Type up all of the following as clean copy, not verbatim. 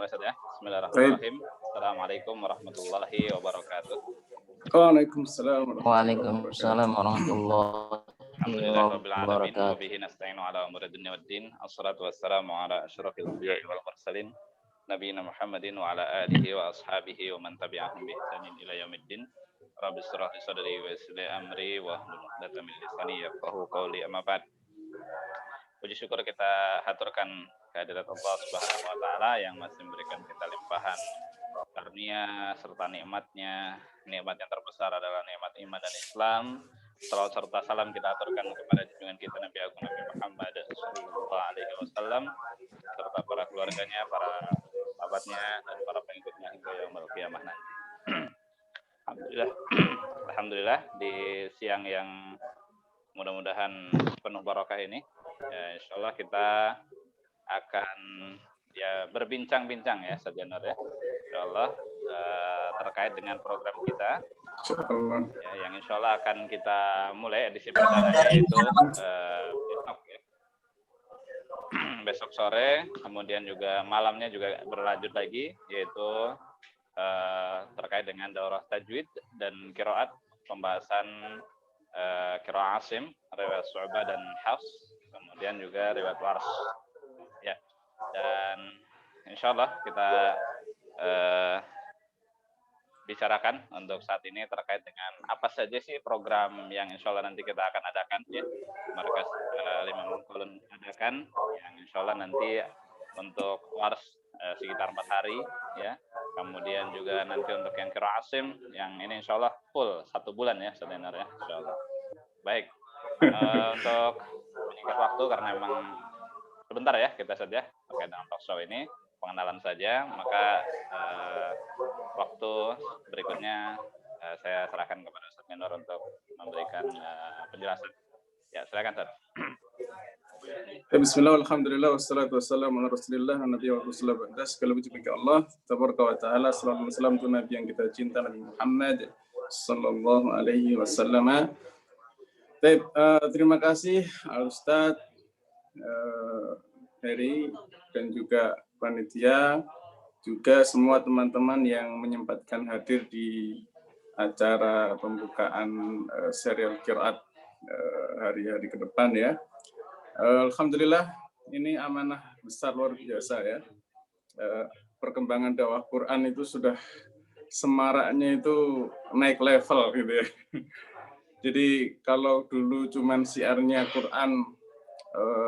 mulai saja. Baik. Bismillahirrahmanirrahim. Assalamualaikum warahmatullahi wabarakatuh. Waalaikumsalam Waalaikumsalam warahmatullahi Alhamdulillahirabbil alamin wa wabarakatuh. bihi nasta'inu ala umuri dunya waddin. Assalatu wassalamu ala asyrafil anbiya'i wal mursalin nabiyina Muhammadin wa ala alihi wa ashabihi wa man tabi'ahum bi ihsanin ila yaumiddin. Rabbi shrah li sadri wa yassir li amri wa hlul 'uqdatam min lisani yafqahu qawli. Amma ba'd. Puji syukur kita haturkan kehadirat Allah Subhanahu wa taala yang masih memberikan kita limpahan karunia serta nikmatnya. Nikmat yang terbesar adalah nikmat iman dan Islam. Salawat serta salam kita aturkan kepada junjungan kita Nabi Agung Nabi Muhammad sallallahu alaihi wasallam serta para keluarganya, para sahabatnya dan para pengikutnya hingga yaumul qiyamah nanti. Alhamdulillah di siang yang mudah-mudahan penuh barokah ini, ya, insyaallah kita akan berbincang-bincang ya Sarjana ya, insyaallah terkait dengan program kita ya, yang insyaallah akan kita mulai edisi pertama yaitu besok sore, kemudian juga malamnya juga berlanjut lagi yaitu terkait dengan daurah tajwid dan qiraat, pembahasan qiraat Asim, riwayat Syu'bah dan Hafs, kemudian juga riwayat Wars. Ya. Dan insyaallah kita bicarakan untuk saat ini terkait dengan apa saja sih program yang insyaallah nanti kita akan adakan ya. Markas Imam Mungkulun adakan yang insyaallah nanti untuk Wars sekitar 4 hari ya. Kemudian juga nanti untuk yang qiraat Asim yang ini insyaallah full 1 bulan ya sebenarnya insyaallah. Baik. Untuk menyingkat waktu karena memang sebentar ya kita saja terkait dengan talk show ini, pengenalan saja, maka waktu berikutnya saya serahkan kepada Ustaz Minor untuk memberikan penjelasan. Ya, silakan Ustaz. Bismillah, alhamdulillah, wassalatu wassalamu ala rasulillah, nabi wa rasulullah ba'da. Segala puji bagi Allah tabaraka wa ta'ala, sallallahu alaihi wasallam, nabi yang kita cinta, Nabi Muhammad sallallahu alaihi wasallam. Baik, terima kasih Al-Ustaz Heri dan juga panitia, juga semua teman-teman yang menyempatkan hadir di acara pembukaan serial qiraat hari-hari ke depan ya. Alhamdulillah ini amanah besar luar biasa ya. Perkembangan dakwah Quran itu sudah semaraknya itu naik level gitu ya. Jadi kalau dulu cuman siarnya Quran,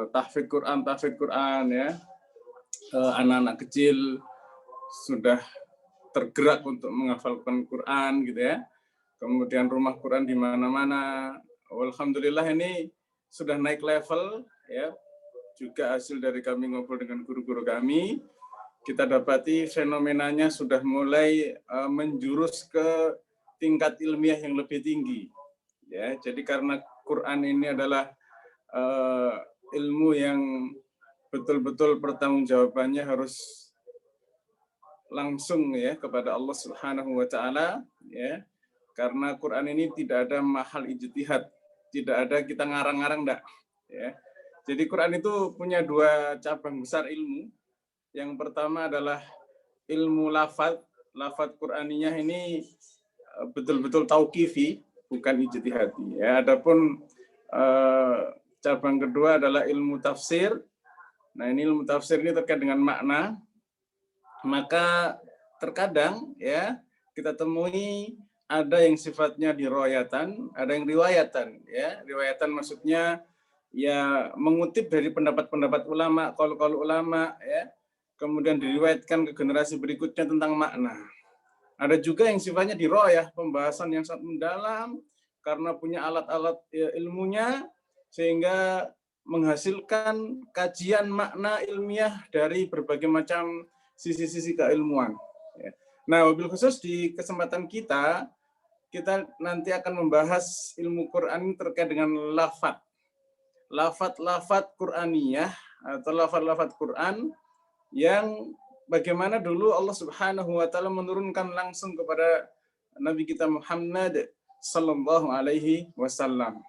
tahfidz Quran ya, anak-anak kecil sudah tergerak untuk menghafalkan Quran gitu ya. Kemudian rumah Quran di mana-mana. Alhamdulillah ini sudah naik level ya. Juga hasil dari kami ngobrol dengan guru-guru kami, kita dapati fenomenanya sudah mulai menjurus ke tingkat ilmiah yang lebih tinggi. Ya, jadi karena Quran ini adalah ilmu yang betul-betul pertanggungjawabannya harus langsung ya kepada Allah Subhanahu wa taala ya. Karena Quran ini tidak ada mahal ijtihad, tidak ada kita ngarang-ngarang enggak ya. Jadi Quran itu punya 2 cabang besar ilmu. Yang pertama adalah ilmu lafaz. Lafaz Quraniyah ini betul-betul tauqifi, bukan ijtihadi ya. Adapun cabang kedua adalah ilmu tafsir. Nah, ini ilmu tafsir ini terkait dengan makna. Maka terkadang ya kita temui ada yang sifatnya diriwayatan, ada yang riwayatan ya. Riwayatan maksudnya ya mengutip dari pendapat-pendapat ulama, qaul-qaul ulama ya. Kemudian diriwayatkan ke generasi berikutnya tentang makna. Ada juga yang sifatnya diroyah, pembahasan yang sangat mendalam karena punya alat-alat ilmunya sehingga menghasilkan kajian makna ilmiah dari berbagai macam sisi-sisi keilmuan. Nah, wabil khusus di kesempatan kita nanti akan membahas ilmu Quran terkait dengan lafaz. Lafaz Quraniyah atau lafaz Quran yang bagaimana dulu Allah Subhanahu wa taala menurunkan langsung kepada Nabi kita Muhammad sallallahu alaihi wasallam.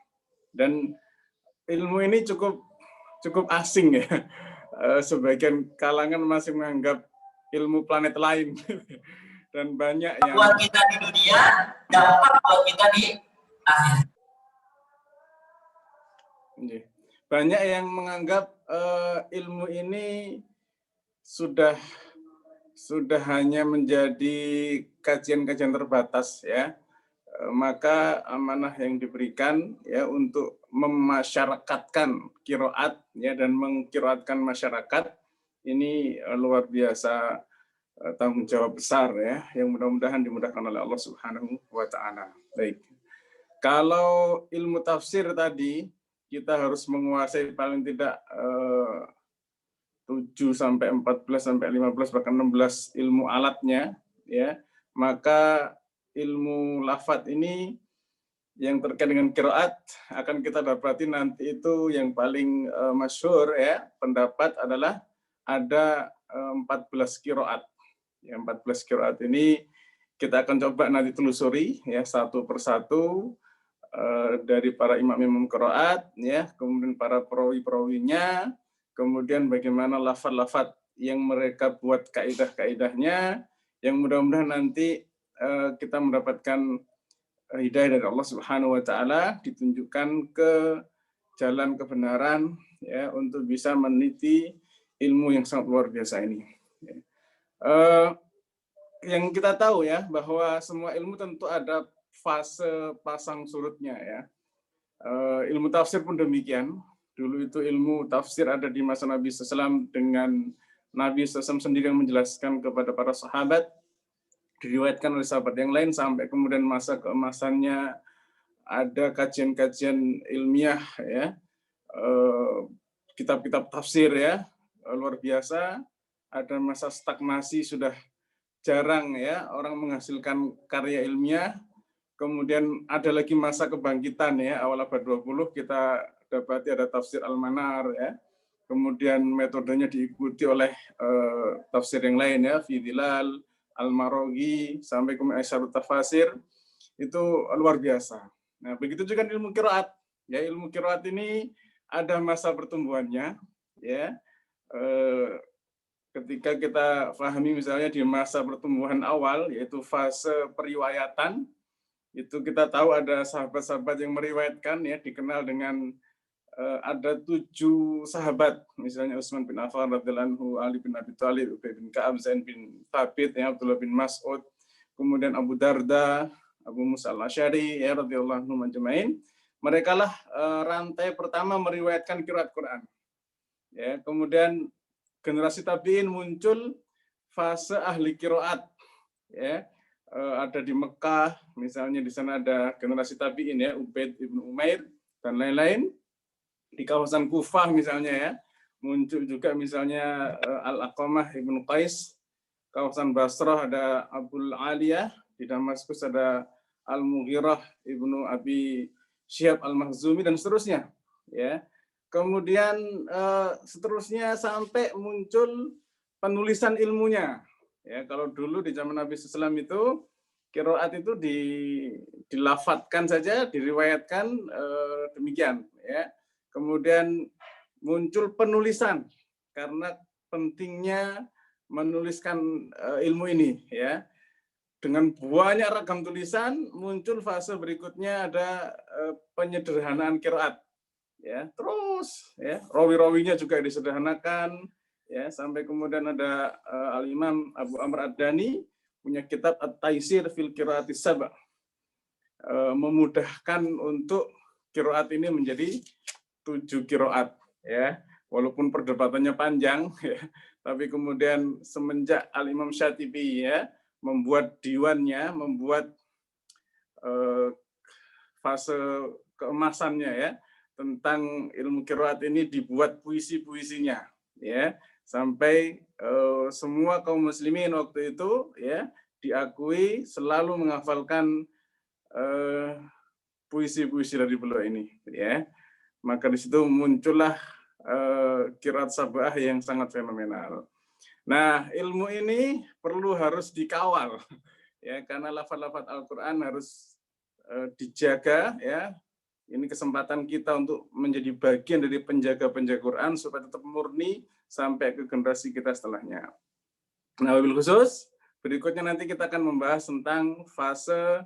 Dan ilmu ini cukup asing ya. Sebagian kalangan masih menganggap ilmu planet lain. Dan banyak yang buat kita di dunia, dampak buat kita di akhirat. Banyak yang menganggap ilmu ini sudah hanya menjadi kajian-kajian terbatas ya. Maka amanah yang diberikan ya untuk memasyarakatkan qiraat ya dan mengqiraatkan masyarakat ini luar biasa tanggung jawab besar ya yang mudah-mudahan dimudahkan oleh Allah Subhanahu wa taala. Baik. Kalau ilmu tafsir tadi kita harus menguasai paling tidak 7 sampai 14 sampai 15 bahkan 16 ilmu alatnya ya. Maka ilmu lafadz ini yang terkait dengan qiraat akan kita dapati nanti itu yang paling masyhur ya pendapat adalah ada 14 qiraat. Ya, 14 qiraat ini kita akan coba nanti telusuri ya satu persatu dari para imam-imam qiraat ya, kemudian para perawi-perawinya, kemudian bagaimana lafadz-lafadz yang mereka buat kaidah-kaidahnya yang mudah-mudahan nanti kita mendapatkan hidayah dari Allah Subhanahu wa taala, ditunjukkan ke jalan kebenaran ya untuk bisa meniti ilmu yang sangat luar biasa ini. Yang kita tahu ya bahwa semua ilmu tentu ada fase pasang surutnya ya. Ilmu tafsir pun demikian. Dulu itu ilmu tafsir ada di masa Nabi SAW dengan Nabi SAW sendiri yang menjelaskan kepada para sahabat, diriwayatkan oleh sahabat yang lain sampai kemudian masa keemasannya ada kajian-kajian ilmiah ya, kitab-kitab tafsir ya luar biasa. Ada masa stagnasi, sudah jarang ya orang menghasilkan karya ilmiah. Kemudian ada lagi masa kebangkitan ya, awal abad 20 kita dapati ada tafsir Al-Manar ya. Kemudian metodenya diikuti oleh tafsir yang lain ya, Fidilal, Al-Maroghi, sampai kemudian Aisyarut Tafasir. Itu luar biasa. Nah, begitu juga ilmu qiraat. Ya, ilmu qiraat ini ada masa pertumbuhannya ya. Ketika kita pahami misalnya di masa pertumbuhan awal, yaitu fase periwayatan, itu kita tahu ada sahabat-sahabat yang meriwayatkan ya, dikenal dengan ada 7 sahabat, misalnya Utsman bin Affan radhiyallahu anhu, Ali bin Abi Thalib, Ubay bin Ka'ab, Zaid bin Thabit, ya, Abdullah bin Mas'ud, kemudian Abu Darda, Abu Musa al-Asy'ari ya radhiyallahu anhum ajmain. Mereka lah rantai pertama meriwayatkan qiraat Quran. Ya, kemudian generasi tabi'in muncul fase ahli qiraat ya, ada di Mekah misalnya, di sana ada generasi tabi'in ya, Ubaid ibnu Umair dan lain-lain. Di kawasan Kufah misalnya ya, muncul juga misalnya Al-Aqamah ibnu Qais. Kawasan Basrah ada Abul Aliyah, di Damaskus ada Al-Mughirah ibnu Abi Syihab Al-Makhzumi dan seterusnya ya. Kemudian seterusnya sampai muncul penulisan ilmunya. Ya, kalau dulu di zaman Nabi SAW itu qiraat itu dilafadzkan saja, diriwayatkan demikian. Ya. Kemudian muncul penulisan karena pentingnya menuliskan ilmu ini. Ya. Dengan banyak ragam tulisan muncul fase berikutnya ada penyederhanaan qiraat. Ya, terus ya rawi-rawinya juga disederhanakan ya, sampai kemudian ada Al-Imam Abu Amr Ad-Dani punya kitab At-Taisir fil Qiraatis Sab', memudahkan untuk qiraat ini menjadi 7 qiraat ya, walaupun perdebatannya panjang ya, tapi kemudian semenjak Al-Imam Syatibi ya membuat diwannya, membuat fase keemasannya ya tentang ilmu qiraat ini, dibuat puisi-puisinya ya, sampai semua kaum muslimin waktu itu ya diakui selalu menghafalkan puisi-puisi dari beliau ini ya. Maka di situ muncullah qiraat sab'ah yang sangat fenomenal. Nah, ilmu ini harus dikawal ya, karena lafaz-lafaz Al-Qur'an harus dijaga ya. Ini kesempatan kita untuk menjadi bagian dari penjaga-penjaga Quran supaya tetap murni sampai ke generasi kita setelahnya. Nah, wabil khusus berikutnya nanti kita akan membahas tentang fase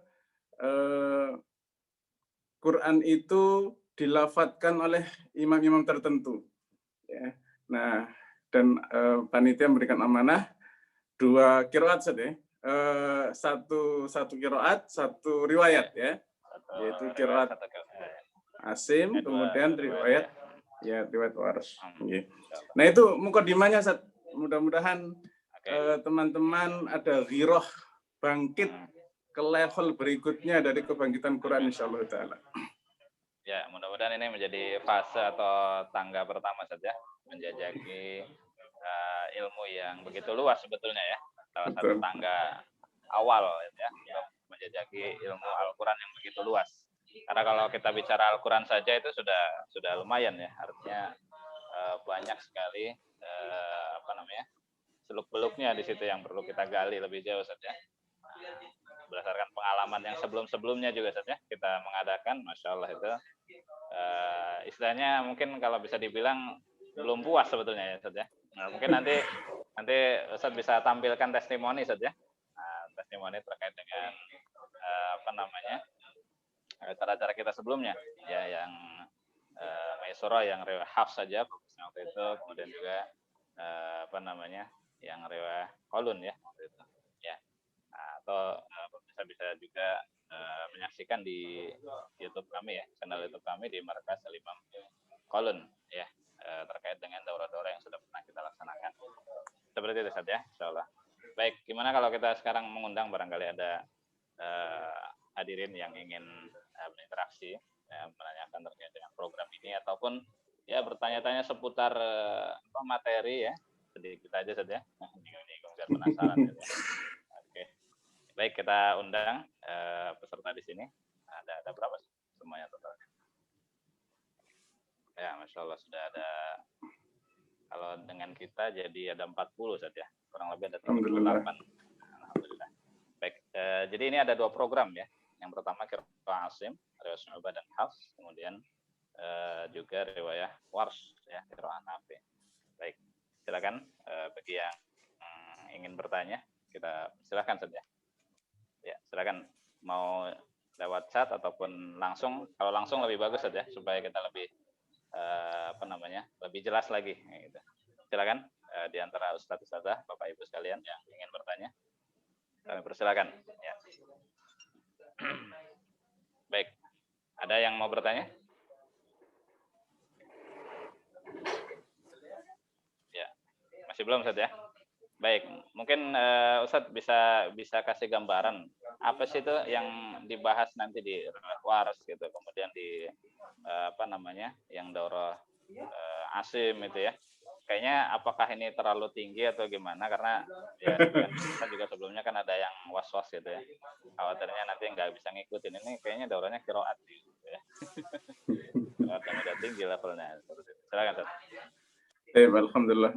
Quran itu dilafatkan oleh imam-imam tertentu. Ya. Nah, dan panitia memberikan amanah 2 qiraat saja, satu qiraat, 1 riwayat ya, yaitu qiraat Asim, kemudian riwayat riwayat Warsh. Nah, itu mukadimahnya, mudah-mudahan teman-teman ada ghirah bangkit ke level berikutnya dari kebangkitan Quran insyaallah taala. Ya, mudah-mudahan ini menjadi fase atau tangga pertama saja menjajaki ilmu yang begitu luas sebetulnya ya. Salah satu tangga awal ya untuk menjajaki ilmu Al-Qur'an yang begitu luas. Karena kalau kita bicara Al-Qur'an saja itu sudah lumayan ya. Artinya banyak sekali seluk-beluknya di situ yang perlu kita gali lebih jauh saja. Berdasarkan pengalaman yang sebelum-sebelumnya juga saja kita mengadakan, Masya Allah itu istilahnya mungkin kalau bisa dibilang belum puas sebetulnya ya saja. Nah, mungkin nanti Ustaz bisa tampilkan testimoni saja, testimoni terkait dengan cara-cara kita sebelumnya ya, yang Maisura yang riwayat Hafs saja fokusnya waktu itu, kemudian juga yang riwayat Qalun ya waktu itu ya. Atau bisa juga menyaksikan di YouTube kami ya, channel YouTube kami di Markas Al-Imam Qalun ya, terkait dengan daurah-daurah yang sudah pernah kita laksanakan. Seperti itu saja, insyaallah. Baik, gimana kalau kita sekarang mengundang barangkali ada hadirin yang ingin berinteraksi, menanyakan terkait dengan program ini ataupun ya bertanya-tanya seputar materi ya, sedikit aja saja. Bingung-bingung biar penasaran ya. Oke. Baik, kita undang peserta di sini. Ada berapa sih semuanya totalnya? Ya, Masya Allah sudah ada. Kalau dengan kita jadi ada 40 saja. Kurang lebih ada 38. Alhamdulillah. Baik, jadi ini ada 2 program ya. Yang pertama Qiraat Asim, riwayat Syu'bah dan Hafs, kemudian juga riwayat Warsh ya, Qiraat Nafi'. Baik, silakan bagi yang ingin bertanya, kita silakan saja. Ya, silakan mau lewat chat ataupun langsung. Kalau langsung lebih bagus saja supaya kita lebih lebih jelas lagi gitu. Silakan di antara ustaz-ustazah, Bapak Ibu sekalian yang ingin bertanya. Kami persilakan ya. Baik. Ada yang mau bertanya? Ya. Masih belum Ustaz ya? Baik, mungkin Ustadz bisa kasih gambaran apa sih itu yang dibahas nanti di Waras gitu, kemudian di yang daurah Asim itu ya. Kayaknya apakah ini terlalu tinggi atau gimana, karena ya kita juga sebelumnya kan ada yang was-was gitu ya. Khawatirnya nanti nggak bisa ngikutin, ini kayaknya daurahnya qiraat gitu ya. Qiraat yang udah tinggi levelnya. Silakan Ustaz. Alhamdulillah,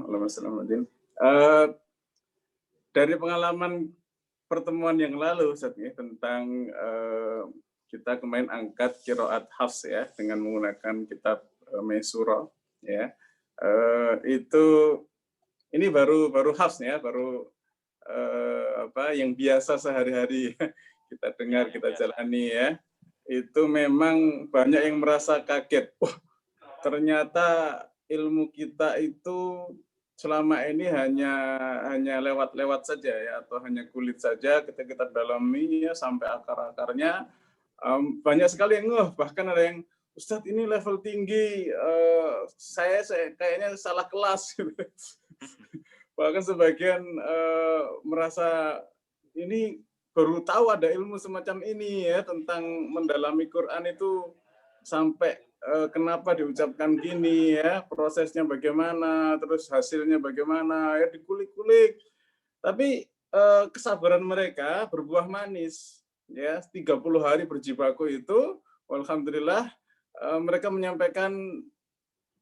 dari pengalaman pertemuan yang lalu Ustaz ya, tentang kita kemarin angkat qiraat Hafs ya dengan menggunakan kitab Maisura ya. Ini baru Hafs ya, baru yang biasa sehari-hari kita dengar, kita jalani ya. Itu memang banyak yang merasa kaget. Ternyata ilmu kita itu selama ini hanya lewat-lewat saja ya, atau hanya kulit saja. Kita dalami ya sampai akar-akarnya. Banyak sekali yang bahkan ada yang, Ustadz ini level tinggi, saya kayaknya salah kelas. Bahkan sebagian merasa ini baru tahu ada ilmu semacam ini ya, tentang mendalami Quran itu sampai kenapa diucapkan gini ya, prosesnya bagaimana, terus hasilnya bagaimana ya, dikulik-kulik. Tapi kesabaran mereka berbuah manis ya, 30 hari berjibaku itu alhamdulillah mereka menyampaikan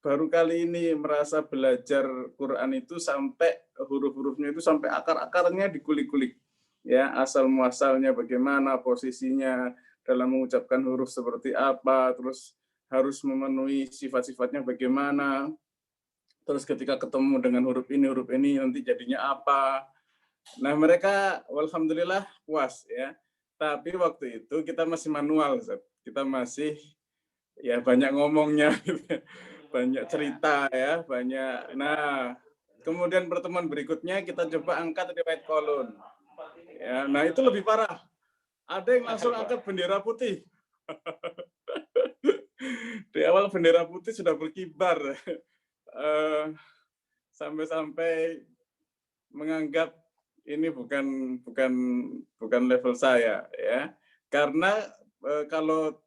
baru kali ini merasa belajar Quran itu sampai huruf-hurufnya itu sampai akar-akarnya dikulik-kulik ya, asal muasalnya bagaimana, posisinya dalam mengucapkan huruf seperti apa, terus harus memenuhi sifat-sifatnya bagaimana, terus ketika ketemu dengan huruf ini nanti jadinya apa. Nah, mereka alhamdulillah puas ya. Tapi waktu itu kita masih manual, Ustaz. Kita masih ya banyak ngomongnya, gitu ya. Banyak cerita ya, banyak. Nah, kemudian pertemuan berikutnya kita coba angkat riwayat kolon. Ya, nah itu lebih parah. Ada yang langsung angkat bendera putih. Di awal bendera putih sudah berkibar. Sampai-sampai menganggap ini bukan level saya ya. Karena kalau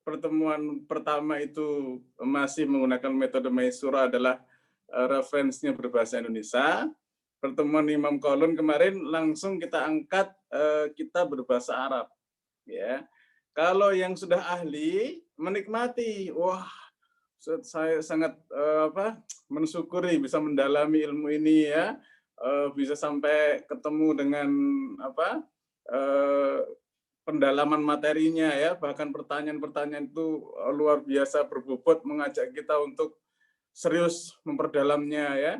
pertemuan pertama itu masih menggunakan metode Maisura adalah referensinya berbahasa Indonesia. Pertemuan Imam Qaulun kemarin langsung kita angkat kita berbahasa Arab ya. Kalau yang sudah ahli menikmati, wah saya sangat mensyukuri bisa mendalami ilmu ini ya, bisa sampai ketemu dengan pendalaman materinya ya, bahkan pertanyaan-pertanyaan itu luar biasa berbobot mengajak kita untuk serius memperdalamnya ya.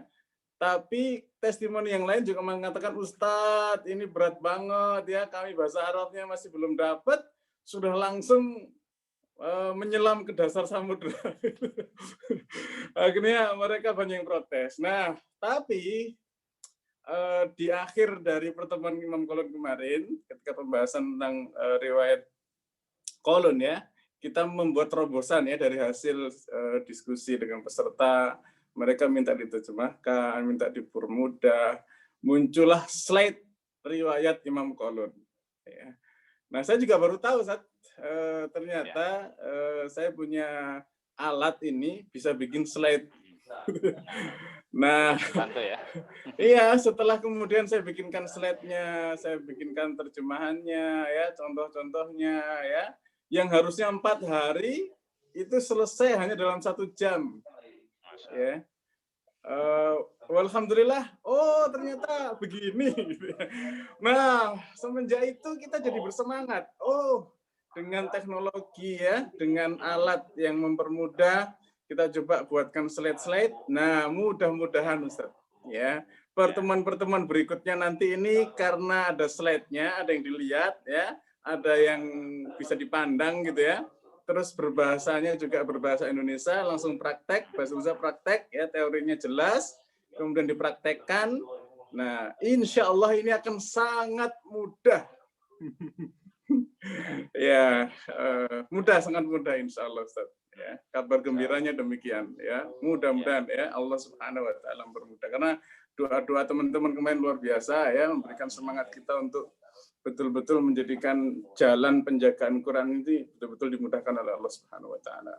Tapi testimoni yang lain juga mengatakan, Ustadz ini berat banget ya, kami bahasa Arabnya masih belum dapat, sudah langsung menyelam ke dasar samudra. Akhirnya mereka banyak yang protes. Nah, tapi di akhir dari pertemuan Imam Qaulun kemarin, ketika pembahasan tentang riwayat Qaulun ya, kita membuat terobosan ya dari hasil diskusi dengan peserta. Mereka minta diterjemahkan, minta dipermudah, muncullah slide riwayat Imam Qaulun. Ya. Nah, saya juga baru tahu ternyata saya punya alat ini bisa bikin slide. Nah, Bantu ya. Iya, setelah kemudian saya bikinkan slide-nya, saya bikinkan terjemahannya, ya contoh-contohnya, ya yang harusnya 4 hari itu selesai hanya dalam 1 jam. Ya. Alhamdulillah, oh ternyata begini. Nah, semenjak itu kita jadi bersemangat. Oh, dengan teknologi ya, dengan alat yang mempermudah, kita coba buatkan slide-slide. Nah, mudah-mudahan Ustaz, ya pertemuan-pertemuan berikutnya nanti ini karena ada slide-nya, ada yang dilihat ya, ada yang bisa dipandang gitu ya. Terus berbahasanya juga berbahasa Indonesia, langsung praktek, bahasa Indonesia praktek, ya teorinya jelas, kemudian dipraktekkan. Nah, insya Allah ini akan sangat mudah. Ya, mudah, sangat mudah insya Allah, Ustaz. Ya, kabar gembiranya demikian. Ya, mudah-mudahan ya Allah Subhanahu Wa Taala mempermudah. Karena doa-doa teman-teman kemarin luar biasa ya, memberikan semangat kita untuk betul-betul menjadikan jalan penjagaan Quran ini betul-betul dimudahkan oleh Allah Subhanahu Wa Taala.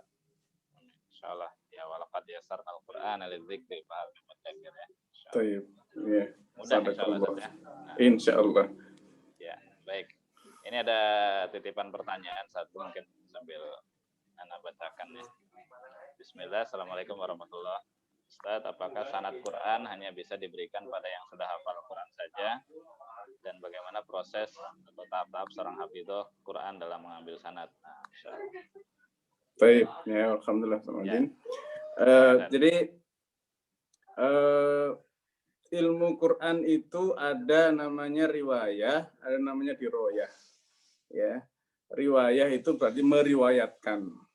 Insyaallah ya, walaqad yassarnal Qur'ana lidzikri fahal min mudzakir ya. Baik. Ya. Mudah insyaallah ya. Insyaallah. Ya, baik. Ini ada titipan pertanyaan satu, mungkin sambil Anda bacakan ya. Bismillah, Assalamualaikum warahmatullahi wabarakatuh. Ustaz, apakah sanad Quran hanya bisa diberikan pada yang sudah hafal Quran saja? Dan bagaimana proses atau tahap-tahap seorang hafidhah Quran dalam mengambil sanad? Nah, baik, ya alhamdulillah. Ya. Jadi ilmu Quran itu ada namanya riwayah, ada namanya diroyah. Ya, riwayah itu berarti meriwayatkan.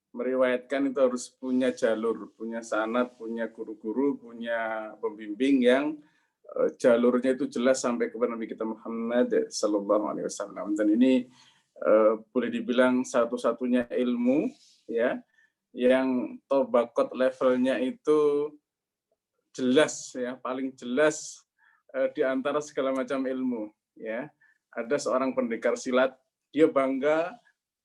Meriwayatkan itu harus punya jalur, punya sanad, punya guru-guru, punya pembimbing yang jalurnya itu jelas sampai kepada Nabi kita Muhammad Sallallahu Alaihi Wasallam. Dan ini boleh dibilang satu-satunya ilmu ya yang tobakot levelnya itu jelas ya, paling jelas di antara segala macam ilmu ya. Ada seorang pendekar silat, dia bangga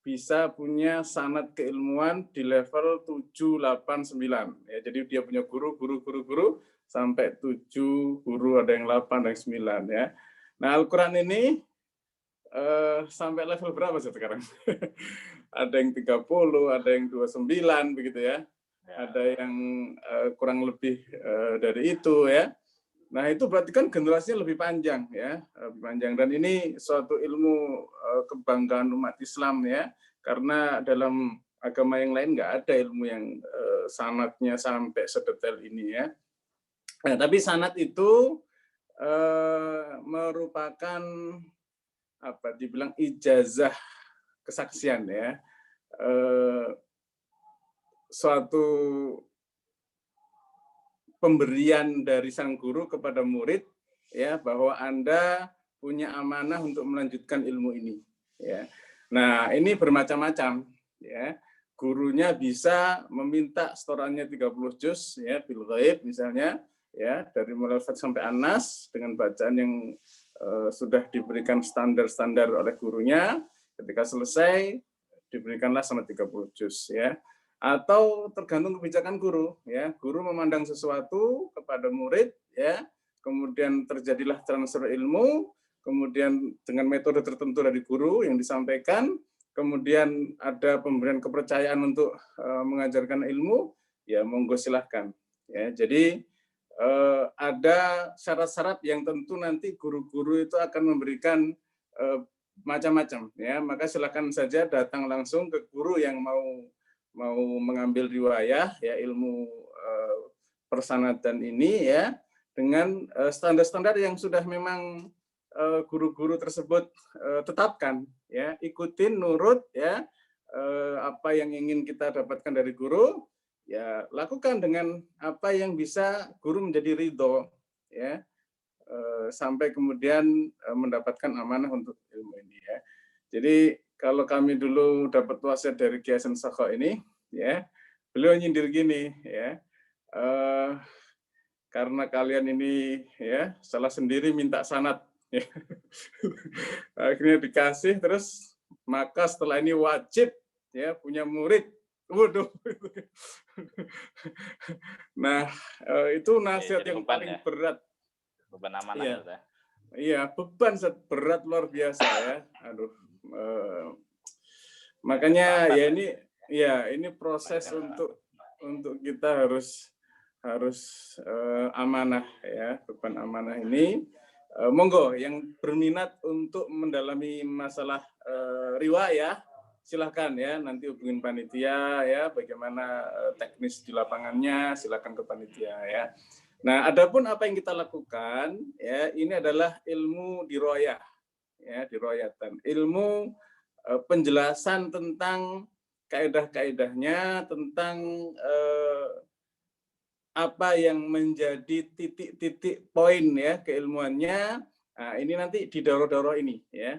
bisa punya sanad keilmuan di level 7, 8, 9 ya. Jadi dia punya guru sampai 7 guru, ada yang 8, ada yang 9 ya. Nah, Al-Qur'an ini sampai level berapa sekarang? Ada yang 30, ada yang 29 begitu ya. Ada yang kurang lebih dari itu ya. Nah, itu berarti kan generasinya lebih panjang ya, lebih panjang, dan ini suatu ilmu kebanggaan umat Islam ya. Karena dalam agama yang lain nggak ada ilmu yang sanadnya sampai sedetail ini ya. Nah, tapi sanad itu merupakan dibilang ijazah kesaksian ya, suatu pemberian dari sang guru kepada murid ya, bahwa Anda punya amanah untuk melanjutkan ilmu ini ya. Nah, ini bermacam-macam ya. Gurunya bisa meminta setorannya 30 juz ya, bil ghaib misalnya ya, dari mulai Al-Fatihah sampai An-Nas dengan bacaan yang sudah diberikan standar-standar oleh gurunya. Ketika selesai diberikanlah sama 30 juz ya. Atau tergantung kebijakan guru ya. Guru memandang sesuatu kepada murid ya, kemudian terjadilah transfer ilmu, kemudian dengan metode tertentu dari guru yang disampaikan, kemudian ada pemberian kepercayaan untuk mengajarkan ilmu, ya monggo silahkan. Ya, jadi ada syarat-syarat yang tentu nanti guru-guru itu akan memberikan macam-macam. Ya, maka silakan saja datang langsung ke guru yang mau mengambil riwayah ya, ilmu persanatan ini ya, dengan standar-standar yang sudah memang guru-guru tersebut tetapkan ya, ikutin, nurut ya, apa yang ingin kita dapatkan dari guru ya, lakukan dengan apa yang bisa guru menjadi ridho ya, sampai kemudian mendapatkan amanah untuk ilmu ini ya. Jadi kalau kami dulu dapat wasiat dari Kiai Hasan Sakho ini ya, beliau nyindir gini ya, karena kalian ini ya salah sendiri minta sanad. Akhirnya dikasih, terus maka setelah ini wajib ya punya murid. Waduh. Nah, itu nasihat yang paling berat. Beban amanah ya. Ya. Iya, beban berat luar biasa ya. Aduh. Makanya ya ini proses untuk kita harus amanah ya, beban amanah ini. Monggo yang berminat untuk mendalami masalah riwayah, silahkan ya, nanti hubungin panitia ya, bagaimana teknis di lapangannya, silahkan ke panitia ya. Nah, adapun apa yang kita lakukan ya, ini adalah ilmu diroyah ya, diroyatan, ilmu penjelasan tentang kaidah-kaidahnya, tentang apa yang menjadi titik-titik poin ya keilmuannya. Nah, ini nanti di daurah-daurah ini ya,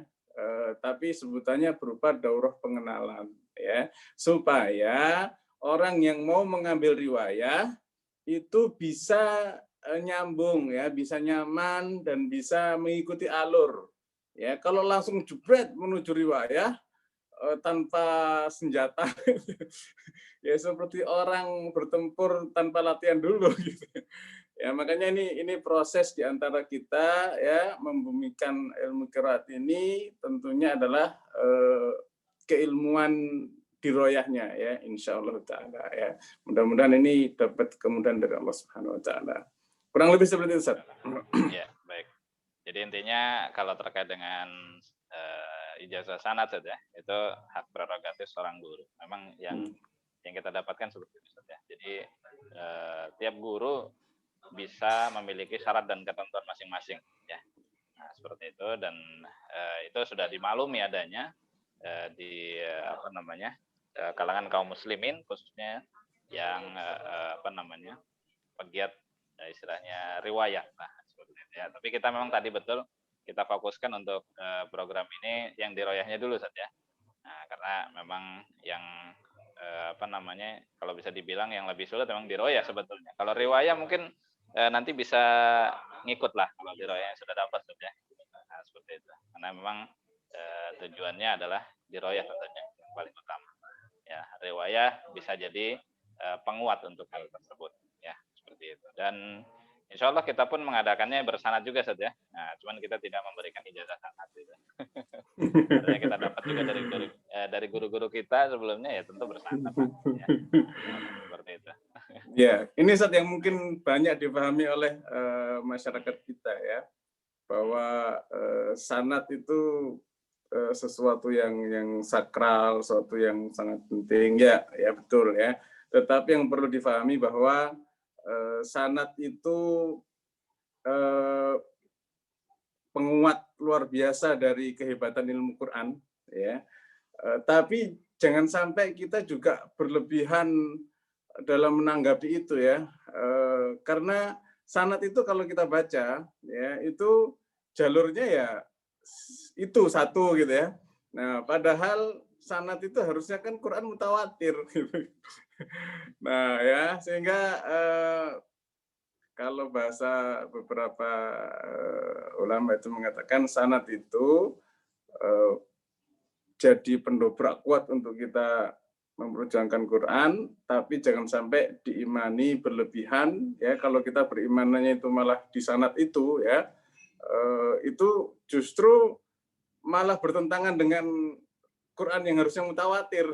tapi sebutannya berupa daurah pengenalan ya, supaya orang yang mau mengambil riwayah itu bisa nyambung ya, bisa nyaman dan bisa mengikuti alur ya. Kalau langsung jebret menuju riwayah tanpa senjata ya, seperti orang bertempur tanpa latihan dulu gitu ya. Makanya ini proses di antara kita ya, membumikan ilmu qiraat ini tentunya adalah keilmuan diroyahnya ya, insyaallah taala ya. Mudah-mudahan ini dapat kemudahan dari Allah Subhanahu wa taala. Kurang lebih seperti itu, Ustaz. Ya, baik. Jadi intinya kalau terkait dengan ijazah sanad saja, itu hak prerogatif seorang guru. Memang yang kita dapatkan seperti itu saja. Jadi tiap guru bisa memiliki syarat dan ketentuan masing-masing ya. Nah, seperti itu, dan itu sudah dimaklumi adanya di kalangan kaum muslimin, khususnya yang pegiat istilahnya riwayat. Nah, seperti itu ya. Tapi kita memang tadi betul kita fokuskan untuk program ini yang diroyahnya dulu saja. Nah, karena memang yang kalau bisa dibilang yang lebih sulit memang diroyah sebetulnya. Kalau riwayah mungkin nanti bisa ngikut lah kalau diroyahnya sudah dapat saja. Nah, seperti itu. Karena memang tujuannya adalah diroyah tentunya yang paling utama. Ya, riwayah bisa jadi penguat untuk hal tersebut. Ya, seperti itu. Dan insya Allah kita pun mengadakannya bersanad juga saja. Nah, cuman kita tidak memberikan ijazah sanad gitu. Artinya kita dapat juga dari guru-guru kita sebelumnya ya, tentu bersanad. Ya. Seperti itu. Ya, ini Ustaz yang mungkin banyak dipahami oleh masyarakat kita ya, bahwa sanad itu sesuatu yang sakral, sesuatu yang sangat penting ya, ya betul ya. Tetapi yang perlu difahami bahwa sanad itu penguat luar biasa dari kehebatan ilmu Quran, ya. Tapi jangan sampai kita juga berlebihan dalam menanggapi itu, ya. Karena sanad itu kalau kita baca, ya, itu jalurnya ya itu satu gitu ya. Nah, padahal sanad itu harusnya kan Quran mutawatir gitu. Nah, ya, sehingga kalau bahasa beberapa ulama itu mengatakan sanad itu jadi pendobrak kuat untuk kita memperjuangkan Quran, tapi jangan sampai diimani berlebihan, ya. Kalau kita berimanannya itu malah di sanad itu, ya, itu justru malah bertentangan dengan Quran yang harusnya mutawatir.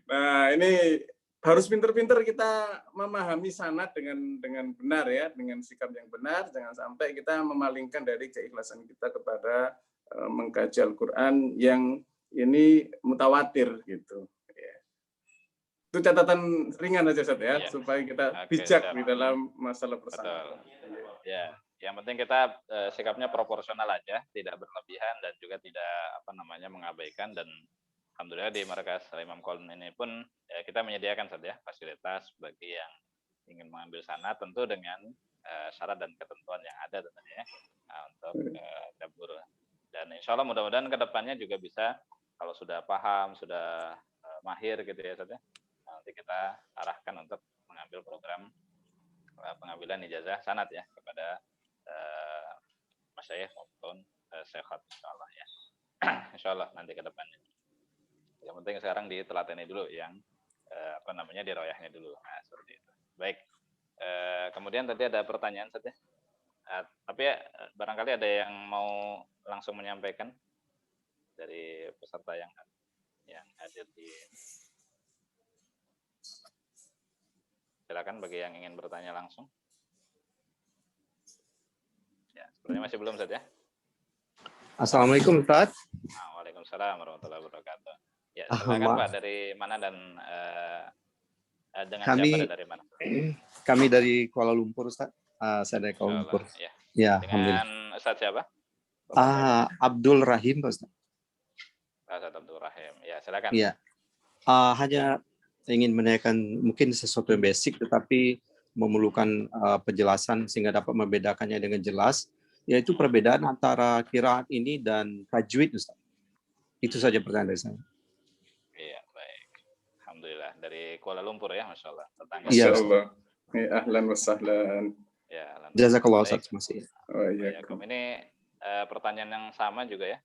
Nah, ini harus pinter-pinter kita memahami sanad dengan benar, ya, dengan sikap yang benar. Jangan sampai kita memalingkan dari keikhlasan kita kepada mengkaji Al-Quran yang ini mutawatir gitu. Ya. Itu catatan ringan aja, Ustaz, ya, supaya kita bijak di dalam masalah persanad. Ya, yang penting kita sikapnya proporsional aja, tidak berlebihan dan juga tidak mengabaikan. Dan alhamdulillah di Markas Imam Qaulun ini pun kita menyediakan saja fasilitas bagi yang ingin mengambil sanad, tentu dengan syarat dan ketentuan yang ada tentunya untuk dapur. Dan insya Allah mudah-mudahan kedepannya juga bisa, kalau sudah paham, sudah mahir gitu ya, saja nanti kita arahkan untuk mengambil program pengambilan ijazah sanad ya kepada masyayikh maupun syekhat, insyaallah ya. Insyaallah nanti ke depannya. Yang penting sekarang ditelateni dulu yang diroyahnya dulu. Nah, seperti itu. Baik. Kemudian tadi ada pertanyaan saja. Tapi barangkali ada yang mau langsung menyampaikan dari peserta yang hadir di. Silakan bagi yang ingin bertanya langsung. Ya, sepertinya masih belum saja. Assalamualaikum, Ustaz. Waalaikumsalam warahmatullahi wabarakatuh. Ya, silakan Pak, dari mana dan dengan siapa dan dari mana? Kami dari Kuala Lumpur, Ustaz. Saya dari Kuala Lumpur. Ya, dengan Ustaz siapa? Abdul Rahim, Ustaz. Ustaz Abdul Rahim. Ya, silakan. Ya. Hanya ingin menanyakan mungkin sesuatu yang basic tetapi memerlukan penjelasan sehingga dapat membedakannya dengan jelas, yaitu perbedaan antara qiraat ini dan tajwid, Ustaz. Itu saja pertanyaan dari saya. Iya, baik. Alhamdulillah dari Kuala Lumpur ya, Masya Allah. Insya Allah. Ahlan wa sahlan. Ya, jazakallah, Ustaz. Masih. Ini pertanyaan yang sama juga ya.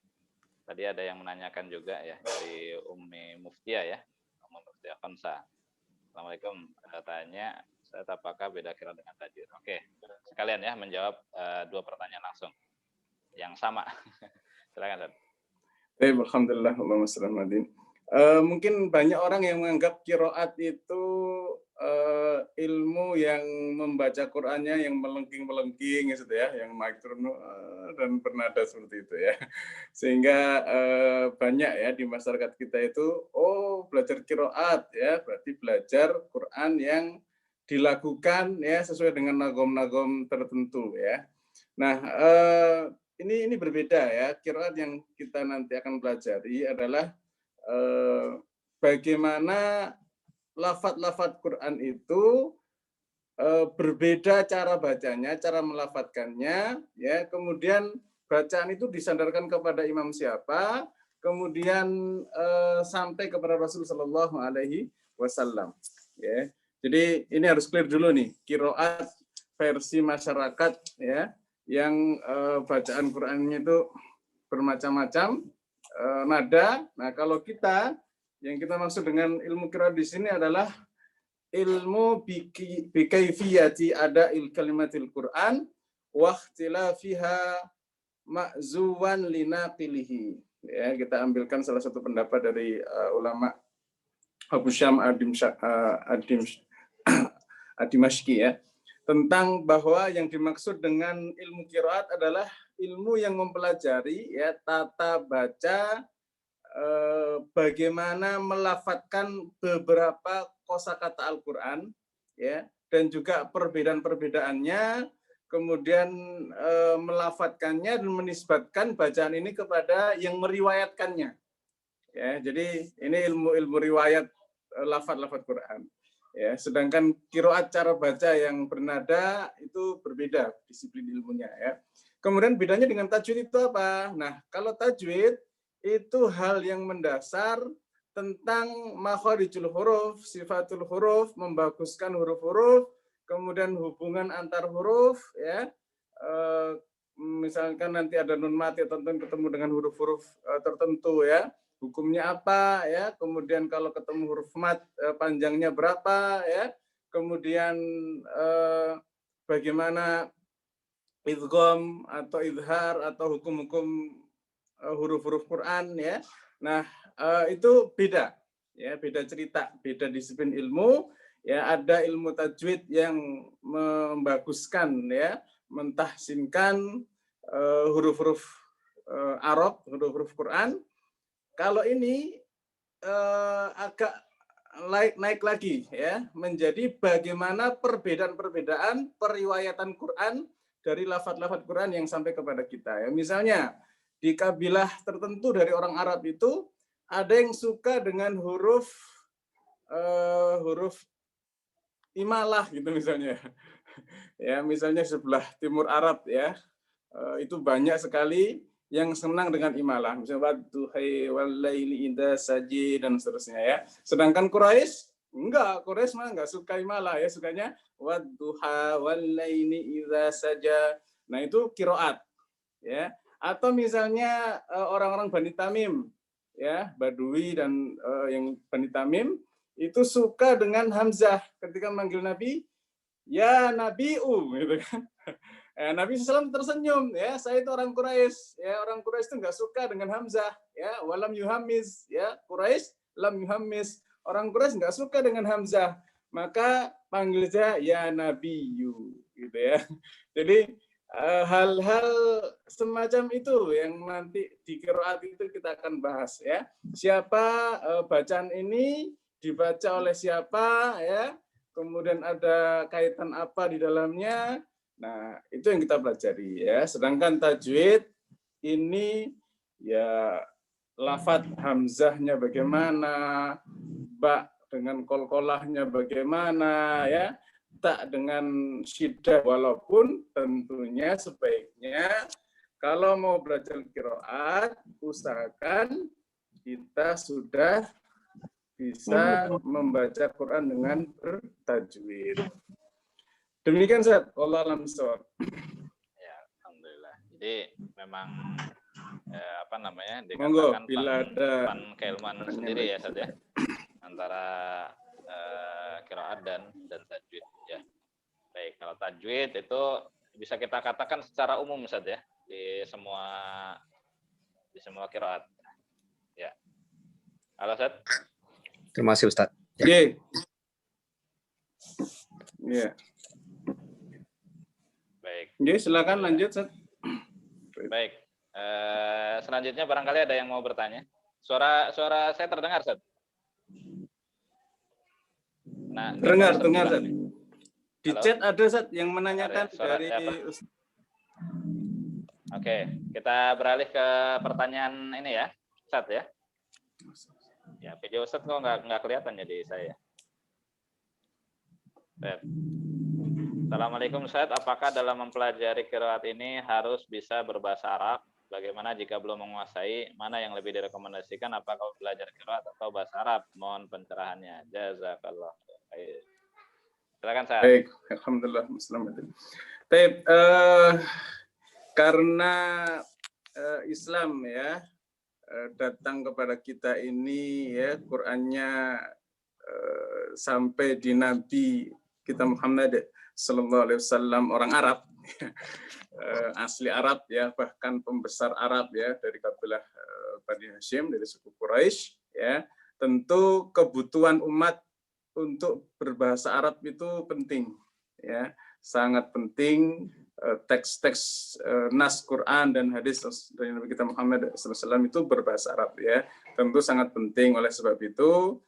Tadi ada yang menanyakan juga ya dari Ummi Muftiah ya. Ummi Muftiah Konsa. Assalamualaikum. Tanya, apakah beda qiraat dengan tajwid? Oke, sekalian ya menjawab dua pertanyaan langsung yang sama. Silakan, Ustaz. Alhamdulillah, Allahumma shalli ala Muhammadin. Mungkin banyak orang yang menganggap qiraat itu ilmu yang membaca Qur'annya yang melengking-melengking gitu ya, yang makrun dan bernada seperti itu ya. Sehingga banyak ya di masyarakat kita itu belajar qiraat ya, berarti belajar Qur'an yang dilakukan ya sesuai dengan nagom-nagom tertentu ya. Nah, ini berbeda ya. Qiraat yang kita nanti akan pelajari adalah bagaimana lafadz-lafadz Quran itu berbeda cara bacanya, cara melafadzkannya, ya. Kemudian bacaan itu disandarkan kepada imam siapa, kemudian sampai kepada Rasul Shallallahu Alaihi Wasallam. Ya. Jadi ini harus clear dulu nih, qiraat versi masyarakat ya, yang bacaan Qurannya itu bermacam-macam nada. Nah, kalau yang kita maksud dengan ilmu qiraat di sini adalah ilmu bikaifiyati ada kalimatil Quran wa ikhtilafiha ma'zuwan linaqilihi. Ya, kita ambilkan salah satu pendapat dari ulama Abu Syam Ad-Dimashqi ya, tentang bahwa yang dimaksud dengan ilmu qiraat adalah ilmu yang mempelajari ya tata baca, bagaimana melafadzkan beberapa kosakata Al-Qur'an ya, dan juga perbedaan-perbedaannya kemudian melafadzkannya dan menisbatkan bacaan ini kepada yang meriwayatkannya. Ya, jadi ini ilmu riwayat lafadz Quran. Ya, sedangkan qiraat cara baca yang bernada itu berbeda disiplin ilmunya ya. Kemudian bedanya dengan tajwid itu apa? Nah, kalau tajwid itu hal yang mendasar tentang makharijul huruf, sifatul huruf, membaguskan huruf-huruf, kemudian hubungan antar huruf ya. Misalkan nanti ada nun mati tentu ketemu dengan huruf-huruf tertentu ya. Hukumnya apa ya, kemudian kalau ketemu huruf mat panjangnya berapa ya, kemudian bagaimana idgham atau idhar atau hukum-hukum huruf-huruf Quran ya. Nah, itu beda ya, beda cerita, beda disiplin ilmu ya. Ada ilmu tajwid yang membaguskan ya, mentahsinkan huruf-huruf Arab, huruf-huruf Quran. Kalau ini agak naik lagi ya, menjadi bagaimana perbedaan-perbedaan periwayatan Quran dari lafadz-lafadz Quran yang sampai kepada kita ya. Misalnya di kabilah tertentu dari orang Arab itu ada yang suka dengan huruf imalah gitu misalnya. Ya, misalnya sebelah timur Arab ya. Itu banyak sekali yang senang dengan imalah, misalnya wadduhai walaili idza saji dan seterusnya ya. Sedangkan Quraisy enggak, Quraisy mah enggak suka imalah ya, sukanya wadduha walaili idza saja. Nah, itu qiraat ya. Atau misalnya orang-orang Bani Tamim ya, Badui dan yang Bani Tamim itu suka dengan hamzah ketika manggil Nabi, ya Nabiu gitu kan. Nabi SAW tersenyum ya, saya itu orang Quraisy ya, orang Quraisy itu nggak suka dengan hamzah ya, walam yuhamiz ya, Quraisy lam yuhamiz, orang Quraisy nggak suka dengan hamzah, maka panggil saja ya Nabiyu gitu ya. Jadi hal-hal semacam itu yang nanti di qiraat itu kita akan bahas ya. Siapa bacaan ini dibaca oleh siapa ya, kemudian ada kaitan apa di dalamnya. Nah, itu yang kita pelajari ya. Sedangkan tajwid ini ya lafadz hamzahnya bagaimana, ba dengan kolkolahnya bagaimana ya, tak dengan syiddah, walaupun tentunya sebaiknya kalau mau belajar qiraat usahakan kita sudah bisa membaca Quran dengan bertajwid. Demikian Ustaz, wallahu a'lam bishawab. Ya, alhamdulillah. Jadi memang apa namanya? Monggo dikatakan bila ada keilmuan sendiri ya Ustaz ya. Antara qiraat dan tajwid ya. Baik, kalau tajwid itu bisa kita katakan secara umum Ustaz ya, di semua qiraat. Ya. Halo Ustaz. Terima kasih Ustaz. Ya. Ya. Baik. Jadi silakan lanjut Ustaz. Baik. Selanjutnya barangkali ada yang mau bertanya. Suara saya terdengar Ustaz? Nah, dengar Ustaz. Di halo? chat ada Ustaz yang menanyakan Suara, dari Ustaz. Oke, kita beralih ke pertanyaan ini ya, Ustaz ya. Ya, video Ustaz kok nggak kelihatan ya di saya. Baik. Assalamualaikum Ustaz, apakah dalam mempelajari qiraat ini harus bisa berbahasa Arab? Bagaimana jika belum menguasai? Mana yang lebih direkomendasikan? Apakah belajar qiraat atau bahasa Arab? Mohon pencerahannya. Jazakallah. Silakan Ustaz. Baik, alhamdulillah. Baik, karena Islam ya datang kepada kita ini ya, Qur'annya sampai di Nabi kita Muhammad Sallallahu Alaihi Wasallam orang Arab, asli Arab ya, bahkan pembesar Arab ya dari kabilah Bani Hashim dari suku Quraisy ya. Tentu kebutuhan umat untuk berbahasa Arab itu penting ya, sangat penting. Teks-teks nas Quran dan hadis dari Nabi kita Muhammad SAW itu berbahasa Arab ya, tentu sangat penting. Oleh sebab itu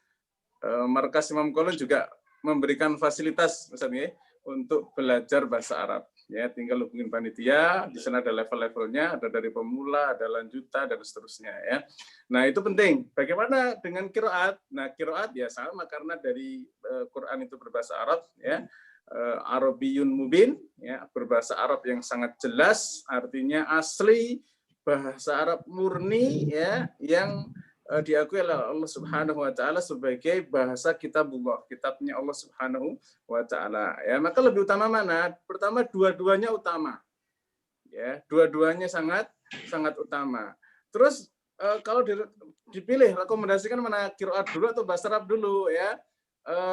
Markas Imam Qaulun juga memberikan fasilitas misalnya untuk belajar bahasa Arab Ya, tinggal hubungin panitia. Di sana ada level-levelnya, ada dari pemula, ada lanjutan dan seterusnya ya. Nah, itu penting. Bagaimana dengan qiraat? Nah, qiraat ya sama karena dari Quran itu berbahasa Arab ya. Arabiyun mubin ya, berbahasa Arab yang sangat jelas, artinya asli, bahasa Arab murni ya, yang diakui oleh Allah Subhanahu wa taala sebagai bahasa kitabullah, kitabnya Allah Subhanahu wa taala. Ya, maka lebih utama mana? Pertama, dua-duanya utama. Ya, dua-duanya sangat utama. Terus kalau dipilih rekomendasikan mana, qiraat dulu atau bahasa Arab dulu ya.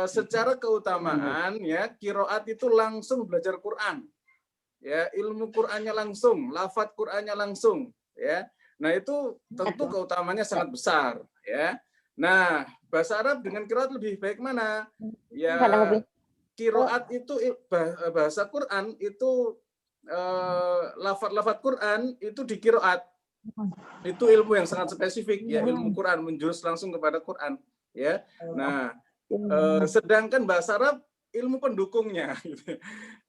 Secara keutamaan ya, qiraat itu langsung belajar Quran. Ya, ilmu Qur'annya langsung, lafadz Qur'annya langsung ya. Nah, itu tentu keutamaannya sangat besar ya. Nah, bahasa Arab dengan qiraat lebih baik mana? Ya, qiraat itu bahasa Quran itu lafadz Quran itu di qiraat. Itu ilmu yang sangat spesifik ya, ilmu Quran menjurus langsung kepada Quran ya. Nah, sedangkan bahasa Arab ilmu pendukungnya gitu.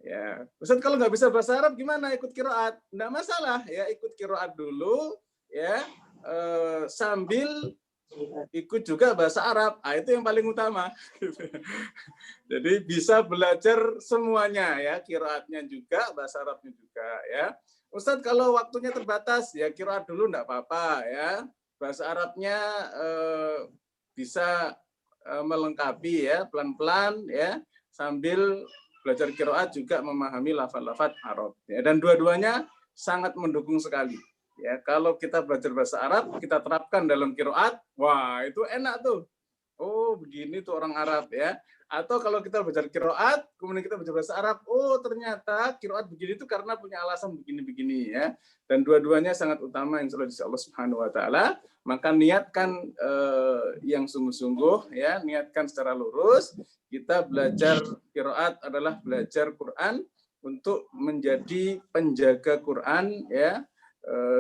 Ya, Ustaz kalau nggak bisa bahasa Arab gimana ikut qiraat? Nggak masalah ya, ikut qiraat dulu ya, sambil ikut juga bahasa Arab. Itu yang paling utama. Jadi bisa belajar semuanya ya, qiraatnya juga, bahasa Arabnya juga ya. Ustaz kalau waktunya terbatas ya qiraat dulu nggak apa-apa ya. Bahasa Arabnya bisa melengkapi ya, pelan-pelan ya, sambil belajar qiraat juga memahami lafaz-lafaz Arab ya. Dan dua-duanya sangat mendukung sekali. Ya, kalau kita belajar bahasa Arab, kita terapkan dalam qiraat, wah itu enak tuh. Oh, begini tuh orang Arab ya. Atau kalau kita belajar qiraat, kemudian kita belajar bahasa Arab, oh ternyata qiraat begini itu karena punya alasan begini-begini ya. Dan dua-duanya sangat utama insya Allah Subhanahu wa taala. Maka niatkan yang sungguh-sungguh ya, niatkan secara lurus. Kita belajar qiraat adalah belajar Quran untuk menjadi penjaga Quran ya.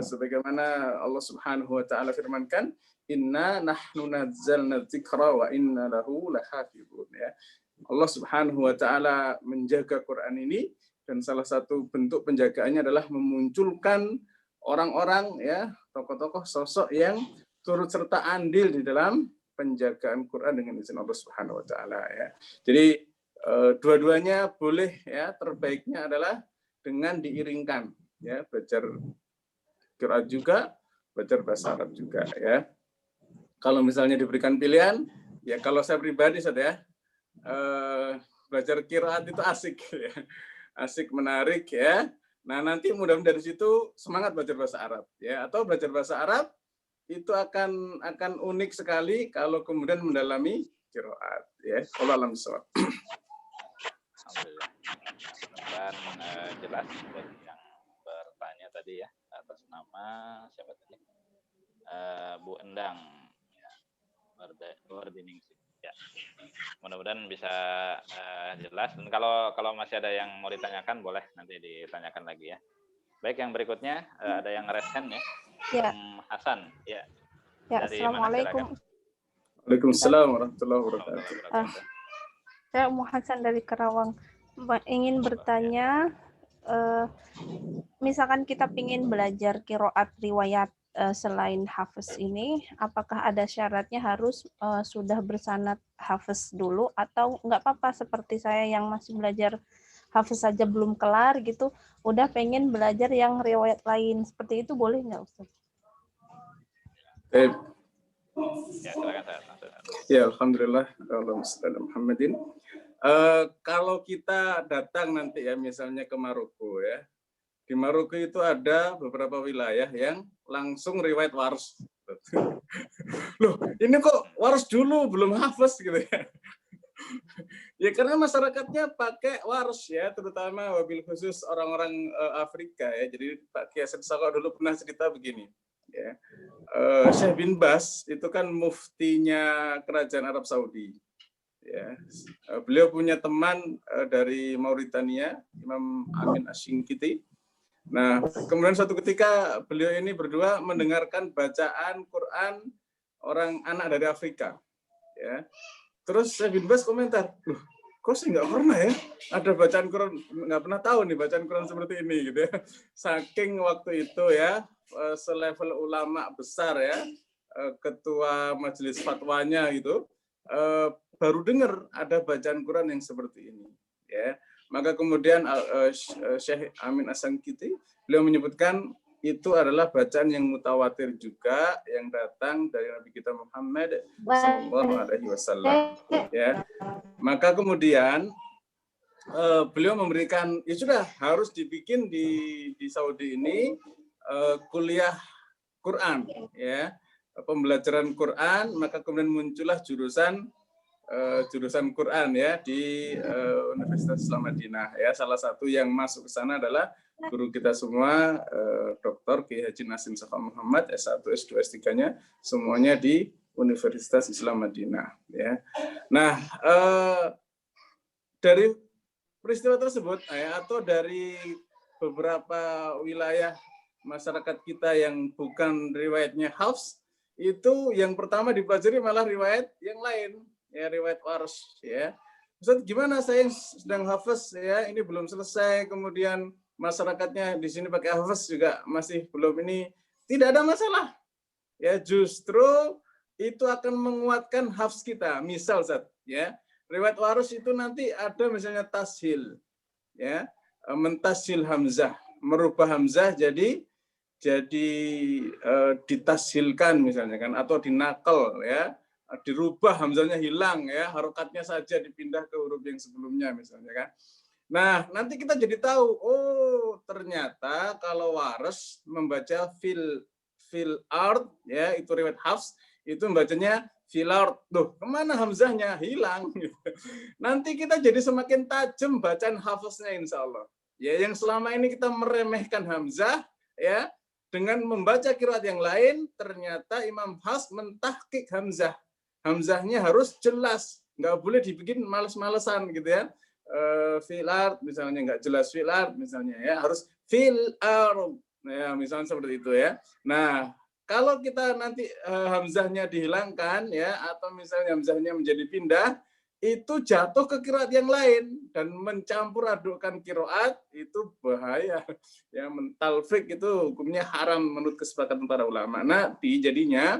Sebagaimana Allah Subhanahu wa taala firmankan, inna nahnu nazzalna dzikra wa inna lahu lahafizun ya. Allah Subhanahu wa taala menjaga Quran ini, dan salah satu bentuk penjagaannya adalah memunculkan orang-orang ya, tokoh-tokoh sosok yang turut serta andil di dalam penjagaan Quran dengan izin Allah Subhanahu wa taala ya. Jadi dua-duanya boleh ya, terbaiknya adalah dengan diiringkan ya, belajar qiraat juga, belajar bahasa Arab juga ya. Kalau misalnya diberikan pilihan, ya kalau saya pribadi saja belajar qiraat itu asik ya. Asik, menarik ya. Nah, nanti mudah-mudahan dari situ semangat belajar bahasa Arab ya, atau belajar bahasa Arab itu akan unik sekali kalau kemudian mendalami qiraat ya. Wallahu a'lam bishawab. Alhamdulillah. Dan jelas dari yang bertanya tadi ya, atas nama siapa tadi? Bu Endang ya, Berdiningsih ya. Mudah-mudahan bisa jelas, dan kalau masih ada yang mau ditanyakan boleh nanti ditanyakan lagi ya. Baik, yang berikutnya ada yang resen ya. Ya. Hasan ya. Ya, dari Assalamualaikum. Waalaikumsalam warahmatullahi wabarakatuh. Saya Ummu Hasan dari Karawang. Ingin bertanya, misalkan kita ingin belajar qiraat riwayat selain hafiz ini, apakah ada syaratnya harus sudah bersanad hafiz dulu, atau nggak apa-apa seperti saya yang masih belajar hafiz saja belum kelar gitu, udah pengen belajar yang riwayat lain, seperti itu boleh nggak Ustaz? Ya, silakan saya. Ya, alhamdulillah. Allahumma Muhammadin. Kalau kita datang nanti ya misalnya ke Maroko ya. Di Maroko itu ada beberapa wilayah yang langsung riwayat waris. Loh, ini kok waris dulu belum hafiz gitu ya. Ya karena masyarakatnya pakai waris ya, terutama wabil khusus orang-orang Afrika ya. Jadi Pak Kiai Hasan Saqaf dulu pernah cerita begini. Ya. Syekh bin Baz itu kan muftinya kerajaan Arab Saudi. Ya. Beliau punya teman dari Mauritania, Imam Amin Asy-Syinkiti. Nah, kemudian suatu ketika beliau ini berdua mendengarkan bacaan Quran orang anak dari Afrika. Ya. Terus Syekh bin Baz komentar, loh, kok sih nggak pernah ya ada bacaan Quran, nggak pernah tahu nih bacaan Quran seperti ini gitu ya. Saking waktu itu ya selevel ulama besar ya, ketua majelis fatwanya gitu, baru dengar ada bacaan Quran yang seperti ini ya. Maka kemudian Syekh Amin As-Sankiti beliau menyebutkan itu adalah bacaan yang mutawatir juga yang datang dari Nabi kita Muhammad sallallahu alaihi wasallam ya. Maka kemudian beliau memberikan, ya sudah harus dibikin di Saudi ini kuliah Quran ya, pembelajaran Quran. Maka kemudian muncullah jurusan Quran ya di Universitas Islam Madinah ya. Salah satu yang masuk ke sana adalah guru kita semua, Dr. Kiai Haji Nasim Safa Muhammad, S1, S2, S3-nya semuanya di Universitas Islam Madinah ya. Nah, dari peristiwa tersebut ya, atau dari beberapa wilayah masyarakat kita yang bukan riwayatnya Hafs, itu yang pertama dipelajari malah riwayat yang lain ya, riwayat Warsh ya. Ustaz, gimana saya sedang Hafs ya, ini belum selesai, kemudian masyarakatnya di sini pakai Hafs juga masih belum ini, tidak ada masalah ya, justru itu akan menguatkan Hafs kita. Misal Ustaz ya, riwayat Warsh itu nanti ada misalnya tashil ya, mentashil hamzah, merubah hamzah jadi ditashilkan misalnya kan, atau dinakal ya, dirubah hamzahnya hilang ya, harokatnya saja dipindah ke huruf yang sebelumnya misalnya kan. Nah, nanti kita jadi tahu, oh ternyata kalau Warsh membaca fil ard ya, itu riwayat Hafs itu membacanya fil ard. Tuh, kemana hamzahnya? Hilang gitu. Nanti kita jadi semakin tajam bacaan Hafsnya insya Allah. Ya, yang selama ini kita meremehkan hamzah ya, dengan membaca qiraat yang lain, ternyata Imam Hafs mentahqiq hamzah. Hamzahnya harus jelas, nggak boleh dibikin males-malesan gitu ya. Fil ard misalnya nggak jelas fil ard misalnya ya, harus fil ard ya, misalnya seperti itu ya. Nah, kalau kita nanti hamzahnya dihilangkan ya, atau misalnya hamzahnya menjadi pindah, itu jatuh ke qiraat yang lain dan mencampur adukkan qiraat, itu bahaya ya. Mentalfik itu hukumnya haram menurut kesepakatan para ulama. Nanti jadinya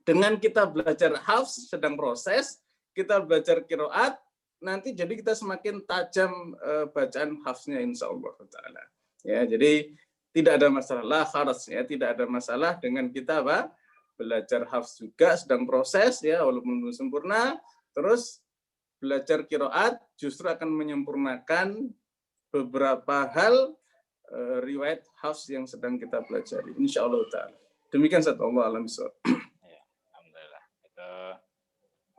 dengan kita belajar Hafs sedang proses, kita belajar qiraat, nanti jadi kita semakin tajam bacaan Hafsnya insya Allah taala ya. Jadi tidak ada masalah lah kharas ya, tidak ada masalah dengan kita belajar Hafs juga sedang proses ya, walaupun belum sempurna. Terus belajar qiraat justru akan menyempurnakan beberapa hal riwayat Hafs yang sedang kita pelajari insya Allah taala. Demikian satu Allah alam bisawab. Ya, alhamdulillah. Itu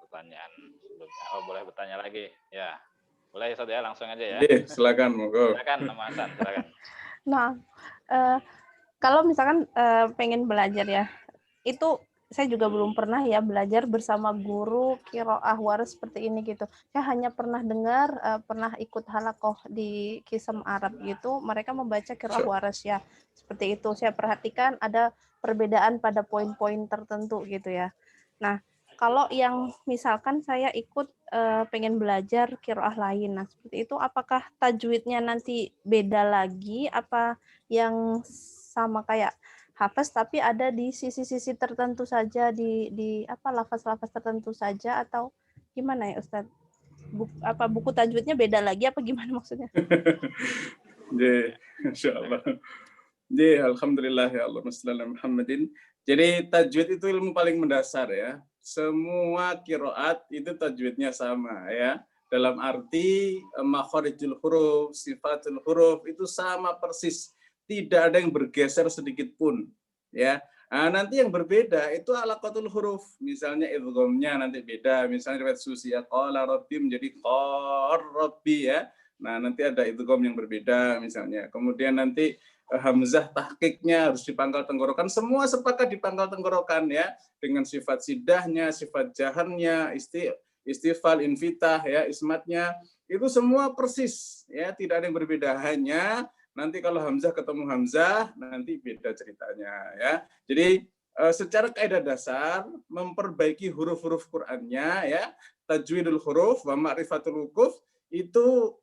pertanyaan. Oh, boleh bertanya lagi ya, boleh Ustaz ya, langsung aja ya. Silakan monggo. Silakan Mas Hasan, silakan. Nah, kalau misalkan pengen belajar ya, itu saya juga belum pernah ya belajar bersama guru qiraah Warsh seperti ini gitu. Saya hanya pernah dengar, pernah ikut halakoh di Kisam Arab gitu, mereka membaca qiraah Warsh ya. Seperti itu, saya perhatikan ada perbedaan pada poin-poin tertentu gitu ya. Nah, kalau yang misalkan saya ikut pengen belajar qiraah lain, nah seperti itu, apakah tajwidnya nanti beda lagi, apa yang sama kayak Hafs tapi ada di sisi-sisi tertentu saja, di apa lafaz-lafaz tertentu saja, atau gimana ya Ustaz? Buku tajwidnya beda lagi apa gimana maksudnya? Insyaallah. Alhamdulillah ya Allah Muhammadin. Jadi tajwid itu ilmu paling mendasar ya. Semua qiraat itu tajwidnya sama ya. Dalam arti makharijul huruf, sifatul huruf itu sama persis. Tidak ada yang bergeser sedikit pun ya. Nah, nanti yang berbeda itu alaqatul huruf. Misalnya idghamnya nanti beda. Misalnya riwayat Susi ya qala rabbi menjadi qar rabbi ya. Nah, nanti ada idgham yang berbeda misalnya. Kemudian nanti hamzah tahqiqnya harus di pangkal tenggorokan, semua sepakat di pangkal tenggorokan ya, dengan sifat sidahnya, sifat jaharnya, istifal, infitah ya, ismatnya, itu semua persis ya, tidak ada yang berbeda. Hanya nanti kalau hamzah ketemu hamzah nanti beda ceritanya ya. Jadi secara kaidah dasar memperbaiki huruf-huruf Qur'annya ya, tajwidul huruf wa ma'rifatul wukuf itu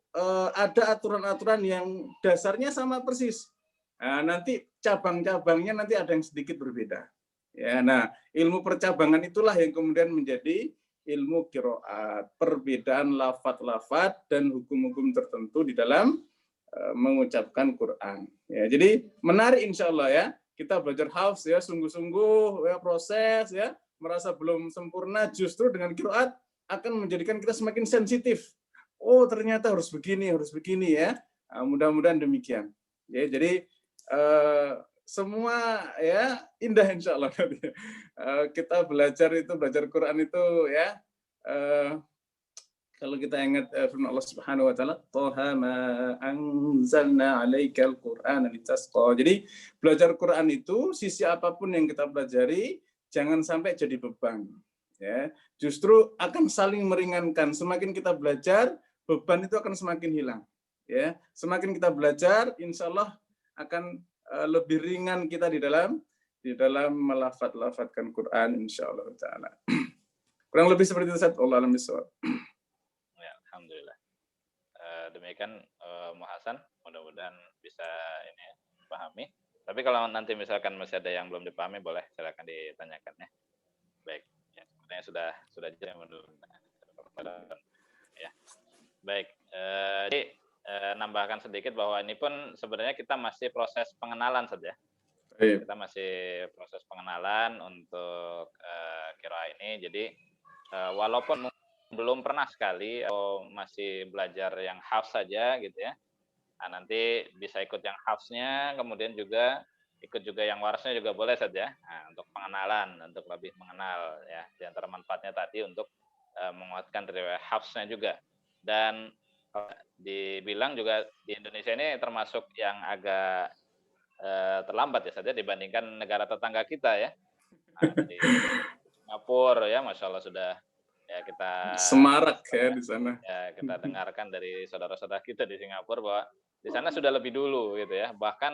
ada aturan-aturan yang dasarnya sama persis. Nah, nanti cabang-cabangnya nanti ada yang sedikit berbeda. Ya, nah ilmu percabangan itulah yang kemudian menjadi ilmu qiraat, perbedaan lafaz-lafaz dan hukum-hukum tertentu di dalam mengucapkan Quran. Ya, jadi menarik insya Allah ya. Kita belajar hafz ya, sungguh-sungguh ya, proses ya, merasa belum sempurna, justru dengan qiraat akan menjadikan kita semakin sensitif. Oh ternyata harus begini ya. Nah, mudah-mudahan demikian. Ya, jadi semua ya indah insya Allah. Kita belajar Quran itu ya. Kalau kita ingat firman Allah Subhanahu wa taala, "Toha ma anzalna 'alaikal Qur'ana litasqa." Jadi belajar Quran itu sisi apapun yang kita pelajari jangan sampai jadi beban. Ya, justru akan saling meringankan. Semakin kita belajar, beban itu akan semakin hilang. Ya, semakin kita belajar, insya Allah akan lebih ringan kita di dalam melafat-lafatkan Quran, insya Allah taala. Kurang lebih seperti itu, Ustaz. Allah alam bisawab. Ya, alhamdulillah. Demikian Muhasan, mudah-mudahan bisa ini dipahami. Tapi kalau nanti misalkan masih ada yang belum dipahami, boleh silakan ditanyakan ya. Baik, ya, sebenarnya sudah jelas ya. Baik, jadi nambahkan sedikit bahwa ini pun sebenarnya kita masih proses pengenalan saja. Kita masih proses pengenalan untuk qiraah ini. Jadi walaupun belum pernah sekali atau masih belajar yang hafz saja gitu ya. Nah, nanti bisa ikut yang hafznya, kemudian juga ikut juga yang warasnya juga boleh saja. Nah, untuk pengenalan, untuk lebih mengenal ya. Di antara manfaatnya tadi untuk menguatkan riwayat hafznya juga. Dan dibilang juga di Indonesia ini termasuk yang agak terlambat ya saja dibandingkan negara tetangga kita ya. Nah, di Singapura ya, Masya Allah sudah ya kita semarak ya di sana. Ya, kita dengarkan dari saudara-saudara kita di Singapura bahwa di sana sudah lebih dulu gitu ya. Bahkan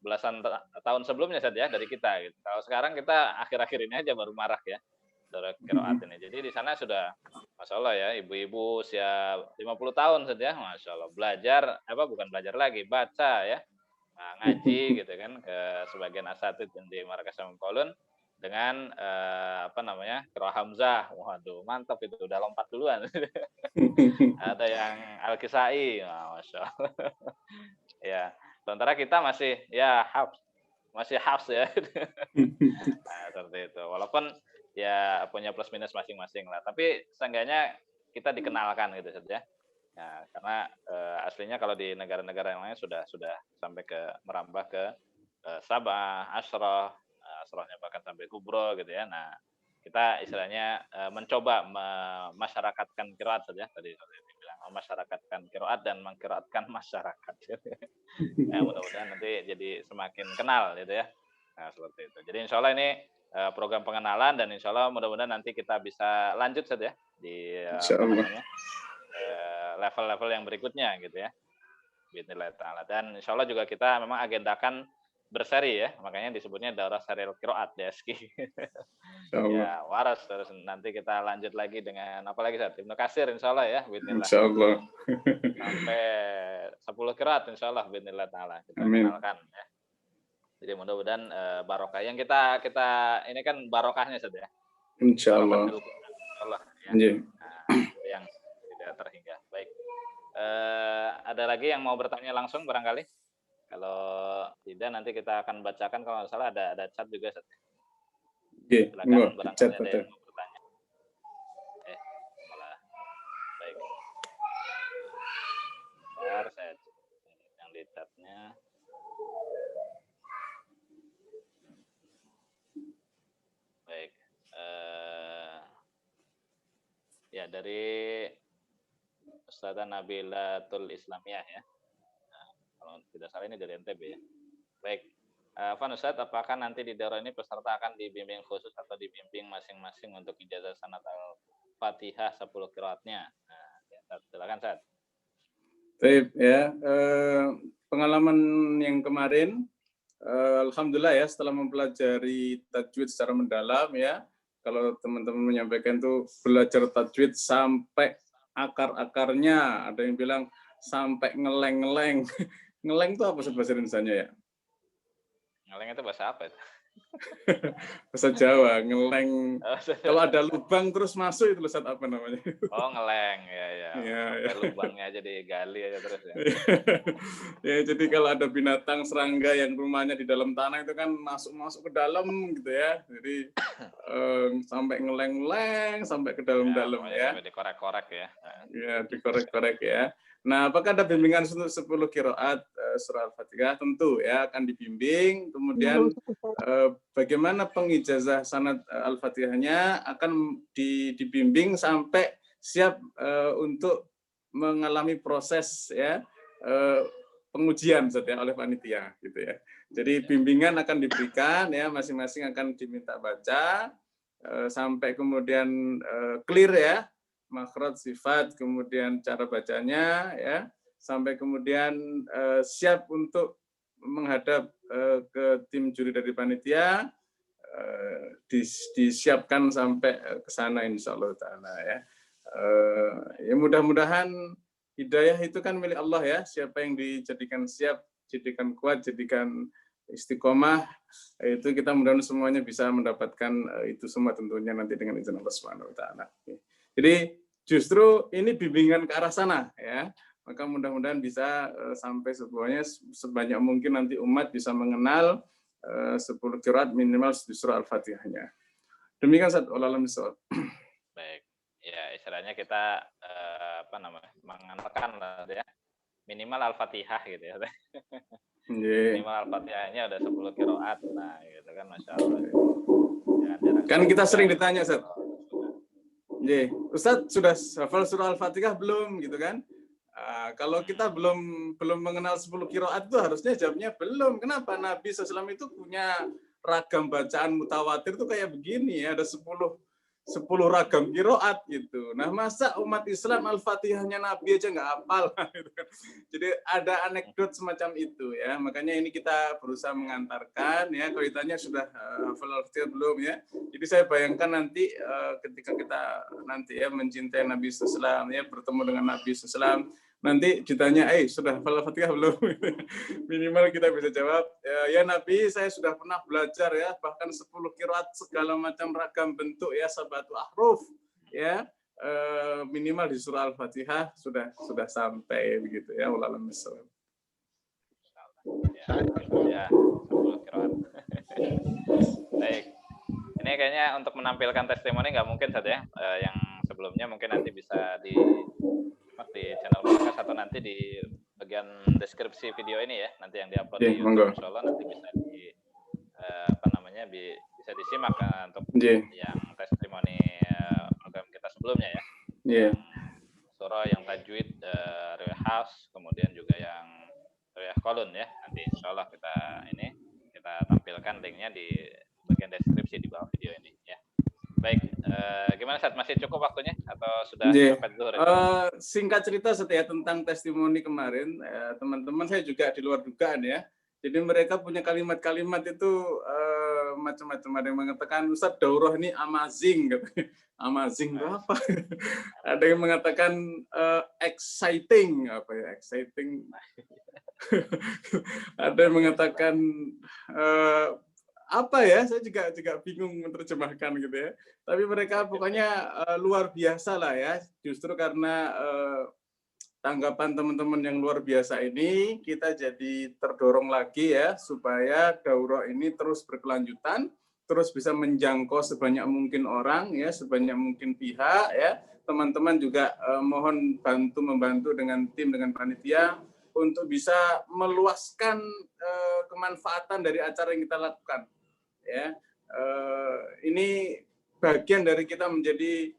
belasan tahun sebelumnya saja dari kita gitu. Kalau sekarang kita akhir-akhir ini aja baru marak ya. Saudara qiraat ini. Jadi di sana sudah Masya Allah ya, ibu-ibu usia 50 tahun saja, Masya Allah, belajar, bukan belajar lagi, baca ya, nah, ngaji gitu kan, ke sebagian asatid di Markas Kolon, dengan qiraah hamzah. Waduh, mantap itu, udah lompat duluan. Ada yang Al-Kisai, Masya Allah. Ya, sementara kita masih ya masih hafz ya. Nah, seperti itu. Walaupun ya punya plus minus masing-masing lah, tapi seenggaknya kita dikenalkan gitu saja. Nah, karena aslinya kalau di negara-negara yang lain sudah sampai ke merambah ke Sabah, Asrahnya bahkan sampai Kubro gitu ya. Nah, kita istilahnya mencoba memasyarakatkan qiraat saja tadi dibilang, memasyarakatkan qiraat dan mengqiraatkan masyarakat. Ya, mudah-mudahan nanti jadi semakin kenal gitu ya. Nah, seperti itu. Jadi insya Allah ini program pengenalan dan insya Allah mudah-mudahan nanti kita bisa lanjut saja di level-level yang berikutnya gitu ya. Bismillah ta'ala. Dan insya Allah juga kita memang agendakan berseri ya, makanya disebutnya daurah serial qiraat DSQ. Ya, waras terus nanti kita lanjut lagi dengan apa lagi saat Ibnu Katsir insya Allah ya, bismillah. Insya Allah. Sampai 10 qiraat insya Allah bismillah ta'ala kita kenalkan ya. Jadi mudah-mudahan barokah yang kita ini kan barokahnya saja. Insya Allah. Allah ya. Nah, yang tidak terhingga. Baik. Ada lagi yang mau bertanya langsung barangkali? Kalau tidak nanti kita akan bacakan, kalau nggak salah ada chat juga. Silakan barangkali ada yang mau bertanya. Malah. Baik. Bentar, saya yang di chatnya. Baik, ya dari Ustazah Nabilatul Islamiyah ya. Nah, kalau tidak salah ini dari NTB ya. Baik, Van Ustaz, apakah nanti di daurah ini peserta akan dibimbing khusus atau dibimbing masing-masing untuk ijazah sanad Al-Fatihah 10 qiraatnya? Nah, ya, silakan Ustaz. Baik ya, pengalaman yang kemarin, alhamdulillah ya, setelah mempelajari tajwid secara mendalam ya, kalau teman-teman menyampaikan tuh belajar tajwid sampai akar-akarnya, ada yang bilang sampai ngeleng-ngeleng. Ngeleng itu apa bahasa Indonesianya ya? Ngeleng itu bahasa apa itu? Bahasa Jawa, ngeleng. Oh, Kalau ada lubang terus masuk itu Ustaz, apa namanya? oh, ngeleng, ya. Iya, Sampai lubangnya aja digali aja terus ya. Ya, jadi kalau ada binatang serangga yang rumahnya di dalam tanah itu kan masuk ke dalam gitu ya. Jadi sampai ngeleng-ngeleng sampai ke dalam-dalam ya. Sampai dikorek-korek ya. Ya, dikorek-korek ya. Nah, apakah ada bimbingan untuk 10 qiraat surah Al-Fatihah? Tentu ya, akan dibimbing. Kemudian bagaimana pengijazah sanad Al-Fatihahnya akan dibimbing sampai siap untuk mengalami proses ya pengujian oleh panitia gitu ya. Jadi bimbingan akan diberikan ya, masing-masing akan diminta baca sampai kemudian clear ya, makhraj, sifat, kemudian cara bacanya ya, sampai kemudian siap untuk menghadap ke tim juri dari panitia, disiapkan sampai ke sana insyaallah taala ya. Ya mudah-mudahan hidayah itu kan milik Allah ya, siapa yang dijadikan siap, jadikan kuat, jadikan istiqomah, itu kita mudah-mudahan semuanya bisa mendapatkan itu semua tentunya nanti dengan izin Allah Subhanahu wa taala. Jadi justru ini bimbingan ke arah sana ya. Maka mudah-mudahan bisa sampai semuanya sebanyak mungkin nanti umat bisa mengenal 10 qiraat minimal di surah Al-Fatihahnya. Demikian Ustaz, wallahu a'lam. Baik. Ya, istilahnya kita mengenalkan ya. Minimal Al-Fatihah gitu ya. Minimal Al-Fatihahnya udah 10 qiraat. Nah, gitu kan Masya Allah. Kan kita sering ditanya, Ustaz. Ustaz sudah hafal surah Al-Fatihah belum gitu kan? Kalau kita belum mengenal 10 qiraat itu harusnya jawabnya belum. Kenapa? Nabi SAW itu punya ragam bacaan mutawatir itu kayak begini ya, ada 10 ragam qiraat gitu. Nah, masa umat Islam Al-Fatihahnya Nabi aja nggak hafal gitu kan. Jadi ada anekdot semacam itu ya. Makanya ini kita berusaha mengantarkan ya. Kalau ditanya sudah hafal Al-Fatihah belum ya. Jadi saya bayangkan nanti ketika kita nanti ya mencintai Nabi SAW ya, bertemu dengan Nabi SAW, nanti ditanya, sudah hafal Al-Fatihah belum? Minimal kita bisa jawab, ya Nabi, saya sudah pernah belajar ya, bahkan 10 qiraat segala macam ragam bentuk ya, sabatu ahruf ya, minimal di surah Al-Fatihah sudah sampai begitu ya, wallahu a'lam bishawab. Ya, 10 qiraat. Baik. Ini kayaknya untuk menampilkan testimoni nggak mungkin saja yang sebelumnya mungkin nanti bisa di channel Markas atau nanti di bagian deskripsi video ini ya, nanti yang diupload di YouTube, insya Allah nanti bisa bisa disimak untuk yang testimoni program kita sebelumnya ya. Yang surah, yang tajwid, riwayat Hafs, kemudian juga yang riwayat Qalun ya. Nanti insya Allah kita tampilkan linknya di bagian deskripsi di bawah video ini ya. Baik, gimana Ustaz? Masih cukup waktunya atau sudah sampai zuhur? Singkat cerita setelah tentang testimoni kemarin, teman-teman saya juga di luar dugaan ya. Jadi mereka punya kalimat-kalimat itu macam-macam. Ada yang mengatakan Ustaz daurah ini amazing, amazing itu apa? Ada yang mengatakan exciting, apa ya exciting? Ada yang mengatakan apa ya, saya juga bingung menerjemahkan gitu ya. Tapi mereka pokoknya luar biasa lah ya. Justru karena tanggapan teman-teman yang luar biasa ini, kita jadi terdorong lagi ya, supaya daurah ini terus berkelanjutan, terus bisa menjangkau sebanyak mungkin orang ya, sebanyak mungkin pihak ya. Teman-teman juga mohon membantu dengan tim, dengan panitia, untuk bisa meluaskan kemanfaatan dari acara yang kita lakukan. Ya, ini bagian dari kita menjadi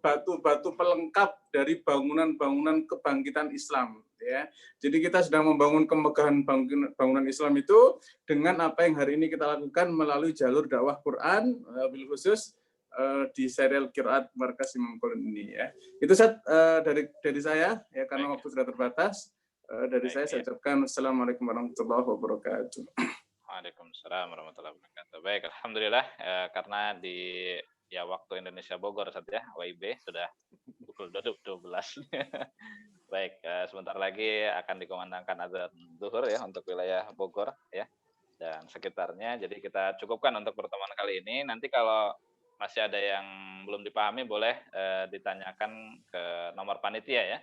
batu-batu pelengkap dari bangunan-bangunan kebangkitan Islam. Ya, jadi kita sedang membangun kemegahan bangunan Islam itu dengan apa yang hari ini kita lakukan melalui jalur dakwah Quran, bil khusus di serial Qiraat Markas Imam Qalun ini. Ya, itu dari saya ya, karena waktu sudah terbatas. Dari saya ucapkan Assalamualaikum warahmatullahi wabarakatuh. Waalaikumsalam warahmatullahi wabarakatuh. Baik, alhamdulillah karena di waktu Indonesia Bogor saat ya WIB sudah pukul 12. Baik, sebentar lagi akan dikumandangkan azan zuhur ya untuk wilayah Bogor ya dan sekitarnya. Jadi kita cukupkan untuk pertemuan kali ini. Nanti kalau masih ada yang belum dipahami boleh ditanyakan ke nomor panitia ya.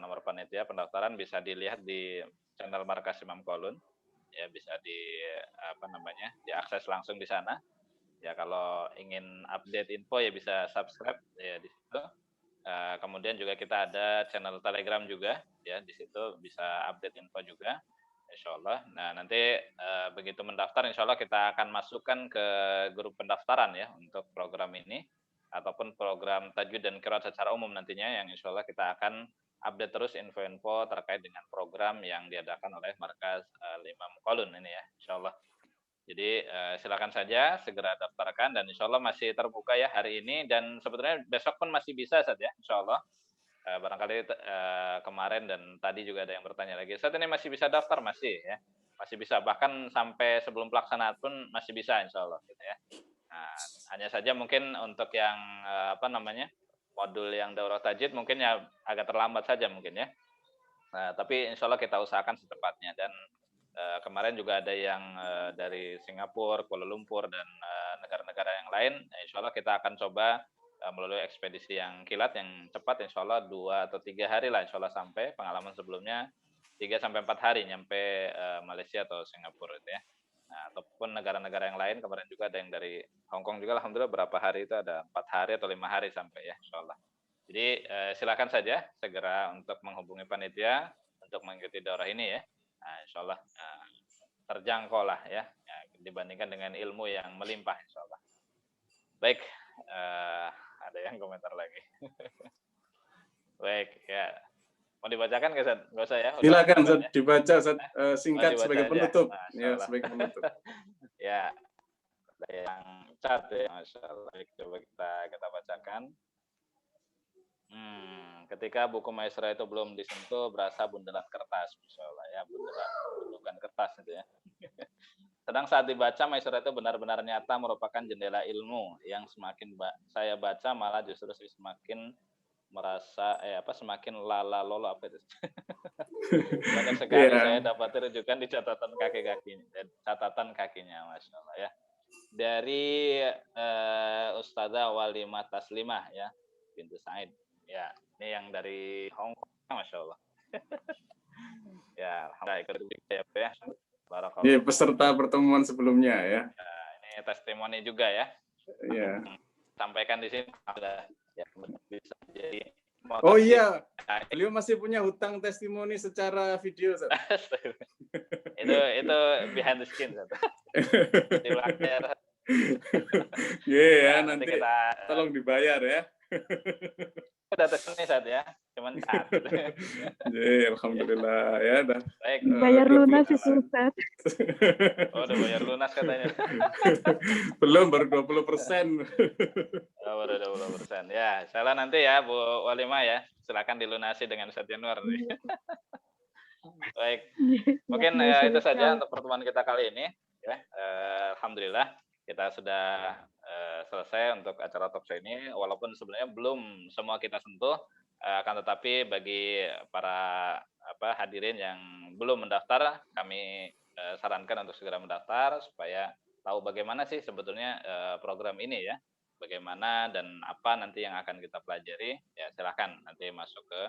Nomor panitia pendaftaran bisa dilihat di channel Markas Imam Qaulun. Ya bisa diakses langsung di sana. Ya kalau ingin update info ya bisa subscribe ya di situ. Kemudian juga kita ada channel Telegram juga ya di situ bisa update info juga. Insya Allah. Nah nanti begitu mendaftar Insya Allah kita akan masukkan ke grup pendaftaran ya untuk program ini ataupun program tajwid dan qiraat secara umum nantinya yang Insya Allah kita akan update terus info-info terkait dengan program yang diadakan oleh Markas Imam Qaulun ini ya, Insya Allah. Jadi silakan saja segera daftarkan dan Insya Allah masih terbuka ya hari ini dan sebetulnya besok pun masih bisa saja, Insya Allah. Barangkali kemarin dan tadi juga ada yang bertanya lagi. Saat ini masih bisa daftar masih ya, masih bisa bahkan sampai sebelum pelaksanaan pun masih bisa, Insya Allah gitu ya. Nah, hanya saja mungkin untuk yang modul yang daurah tajwid mungkin ya agak terlambat saja mungkin ya. Nah, tapi insya Allah kita usahakan secepatnya dan kemarin juga ada yang dari Singapura, Kuala Lumpur dan negara-negara yang lain. Insya Allah kita akan coba melalui ekspedisi yang kilat yang cepat insya Allah 2 atau 3 hari lah insya Allah sampai. Pengalaman sebelumnya 3 sampai 4 hari nyampe Malaysia atau Singapura itu ya. Nah, ataupun negara-negara yang lain kemarin juga ada yang dari Hong Kong juga alhamdulillah berapa hari itu ada 4 hari atau 5 hari sampai ya insya Allah. Jadi silakan saja segera untuk menghubungi panitia untuk mengikuti daurah ini ya. Nah, insya Allah terjangkau lah ya dibandingkan dengan ilmu yang melimpah insya Allah. Baik, ada yang komentar lagi. Baik ya. Mau dibacakan nggak Zat? Nggak usah ya. Silakan Zat, dibaca Zat, singkat dibaca sebagai aja. penutup. Masya Ya, Allah. sebagai penutup. Ya, ada yang cat ya, Masya Allah. Baik, coba kita bacakan. Ketika buku maestro itu belum disentuh, berasa bundelan kertas, Masya Allah ya, bundelan kertas itu ya. Sedang saat dibaca, maestro itu benar-benar nyata merupakan jendela ilmu yang semakin saya baca malah justru semakin merasa semakin lolo apa itu. Banyak sekali saya dapat rujukan di catatan kakinya, Masya Allah ya. Dari Ustazah Walimah Taslimah ya, bintu Said. Ya, ini yang dari Hong Kong, Masya Allah. Ya, alhamdulillah ikut ya. Barakallah. Ya, peserta pertemuan sebelumnya ya. Ini testimoni juga ya. Iya. Sampaikan di sini ada ya bisa jadi. Oh iya, beliau masih punya hutang testimoni secara video. itu behind the skin. Di belakang. Ya, nanti kita tolong dibayar ya. Udah testimoni saat ya, cuman saat. Alhamdulillah ya dah. Baik. Bayar lunas itu Ustaz. Oh, udah bayar lunas katanya. Belum, baru 20%. Oh, baru 20%. Ya, salah nanti ya Bu Walimah ya. Silakan dilunasi dengan Ustaz Januar. Baik. Mungkin itu saja untuk pertemuan kita kali ini ya. Alhamdulillah kita sudah selesai untuk acara talk show ini walaupun sebenarnya belum semua kita sentuh akan tetapi bagi para hadirin yang belum mendaftar kami sarankan untuk segera mendaftar supaya tahu bagaimana sih sebetulnya program ini ya, bagaimana dan apa nanti yang akan kita pelajari ya silakan nanti masuk ke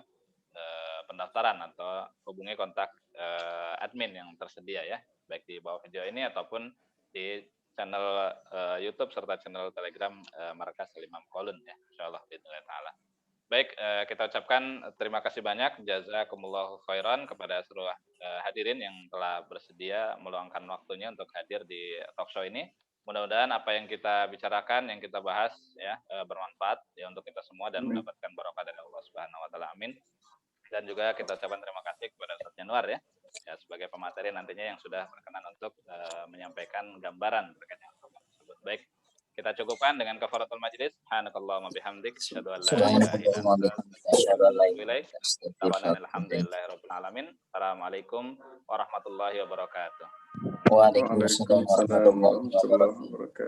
pendaftaran atau hubungi kontak admin yang tersedia ya baik di bawah video ini ataupun di channel YouTube serta channel Telegram Markas Imam Qaulun ya insyaallah bismillah taala. Baik, kita ucapkan terima kasih banyak jazakumullahu khairan kepada seluruh hadirin yang telah bersedia meluangkan waktunya untuk hadir di talk show ini. Mudah-mudahan apa yang kita bicarakan, yang kita bahas ya bermanfaat ya untuk kita semua dan mendapatkan barokah dari Allah Subhanahu wa taala. Amin. Dan juga kita ucapkan terima kasih kepada Ustaz Januar ya sebagai pemateri nantinya yang sudah berkenan untuk menyampaikan gambaran terkait dengan program tersebut. Baik, Kita cukupkan dengan kafaratul majlis. Subhanakallahumma bihamdik, asyhadu an la ilaha illa anta, Asyhadu an la astaghfiruka wa atubu ilaik. ilaha Alhamdulillahirabbil alamin. Assalamualaikum warahmatullahi wabarakatuh. Waalaikumsalam warahmatullahi wabarakatuh. warahmatullahi wabarakatuh.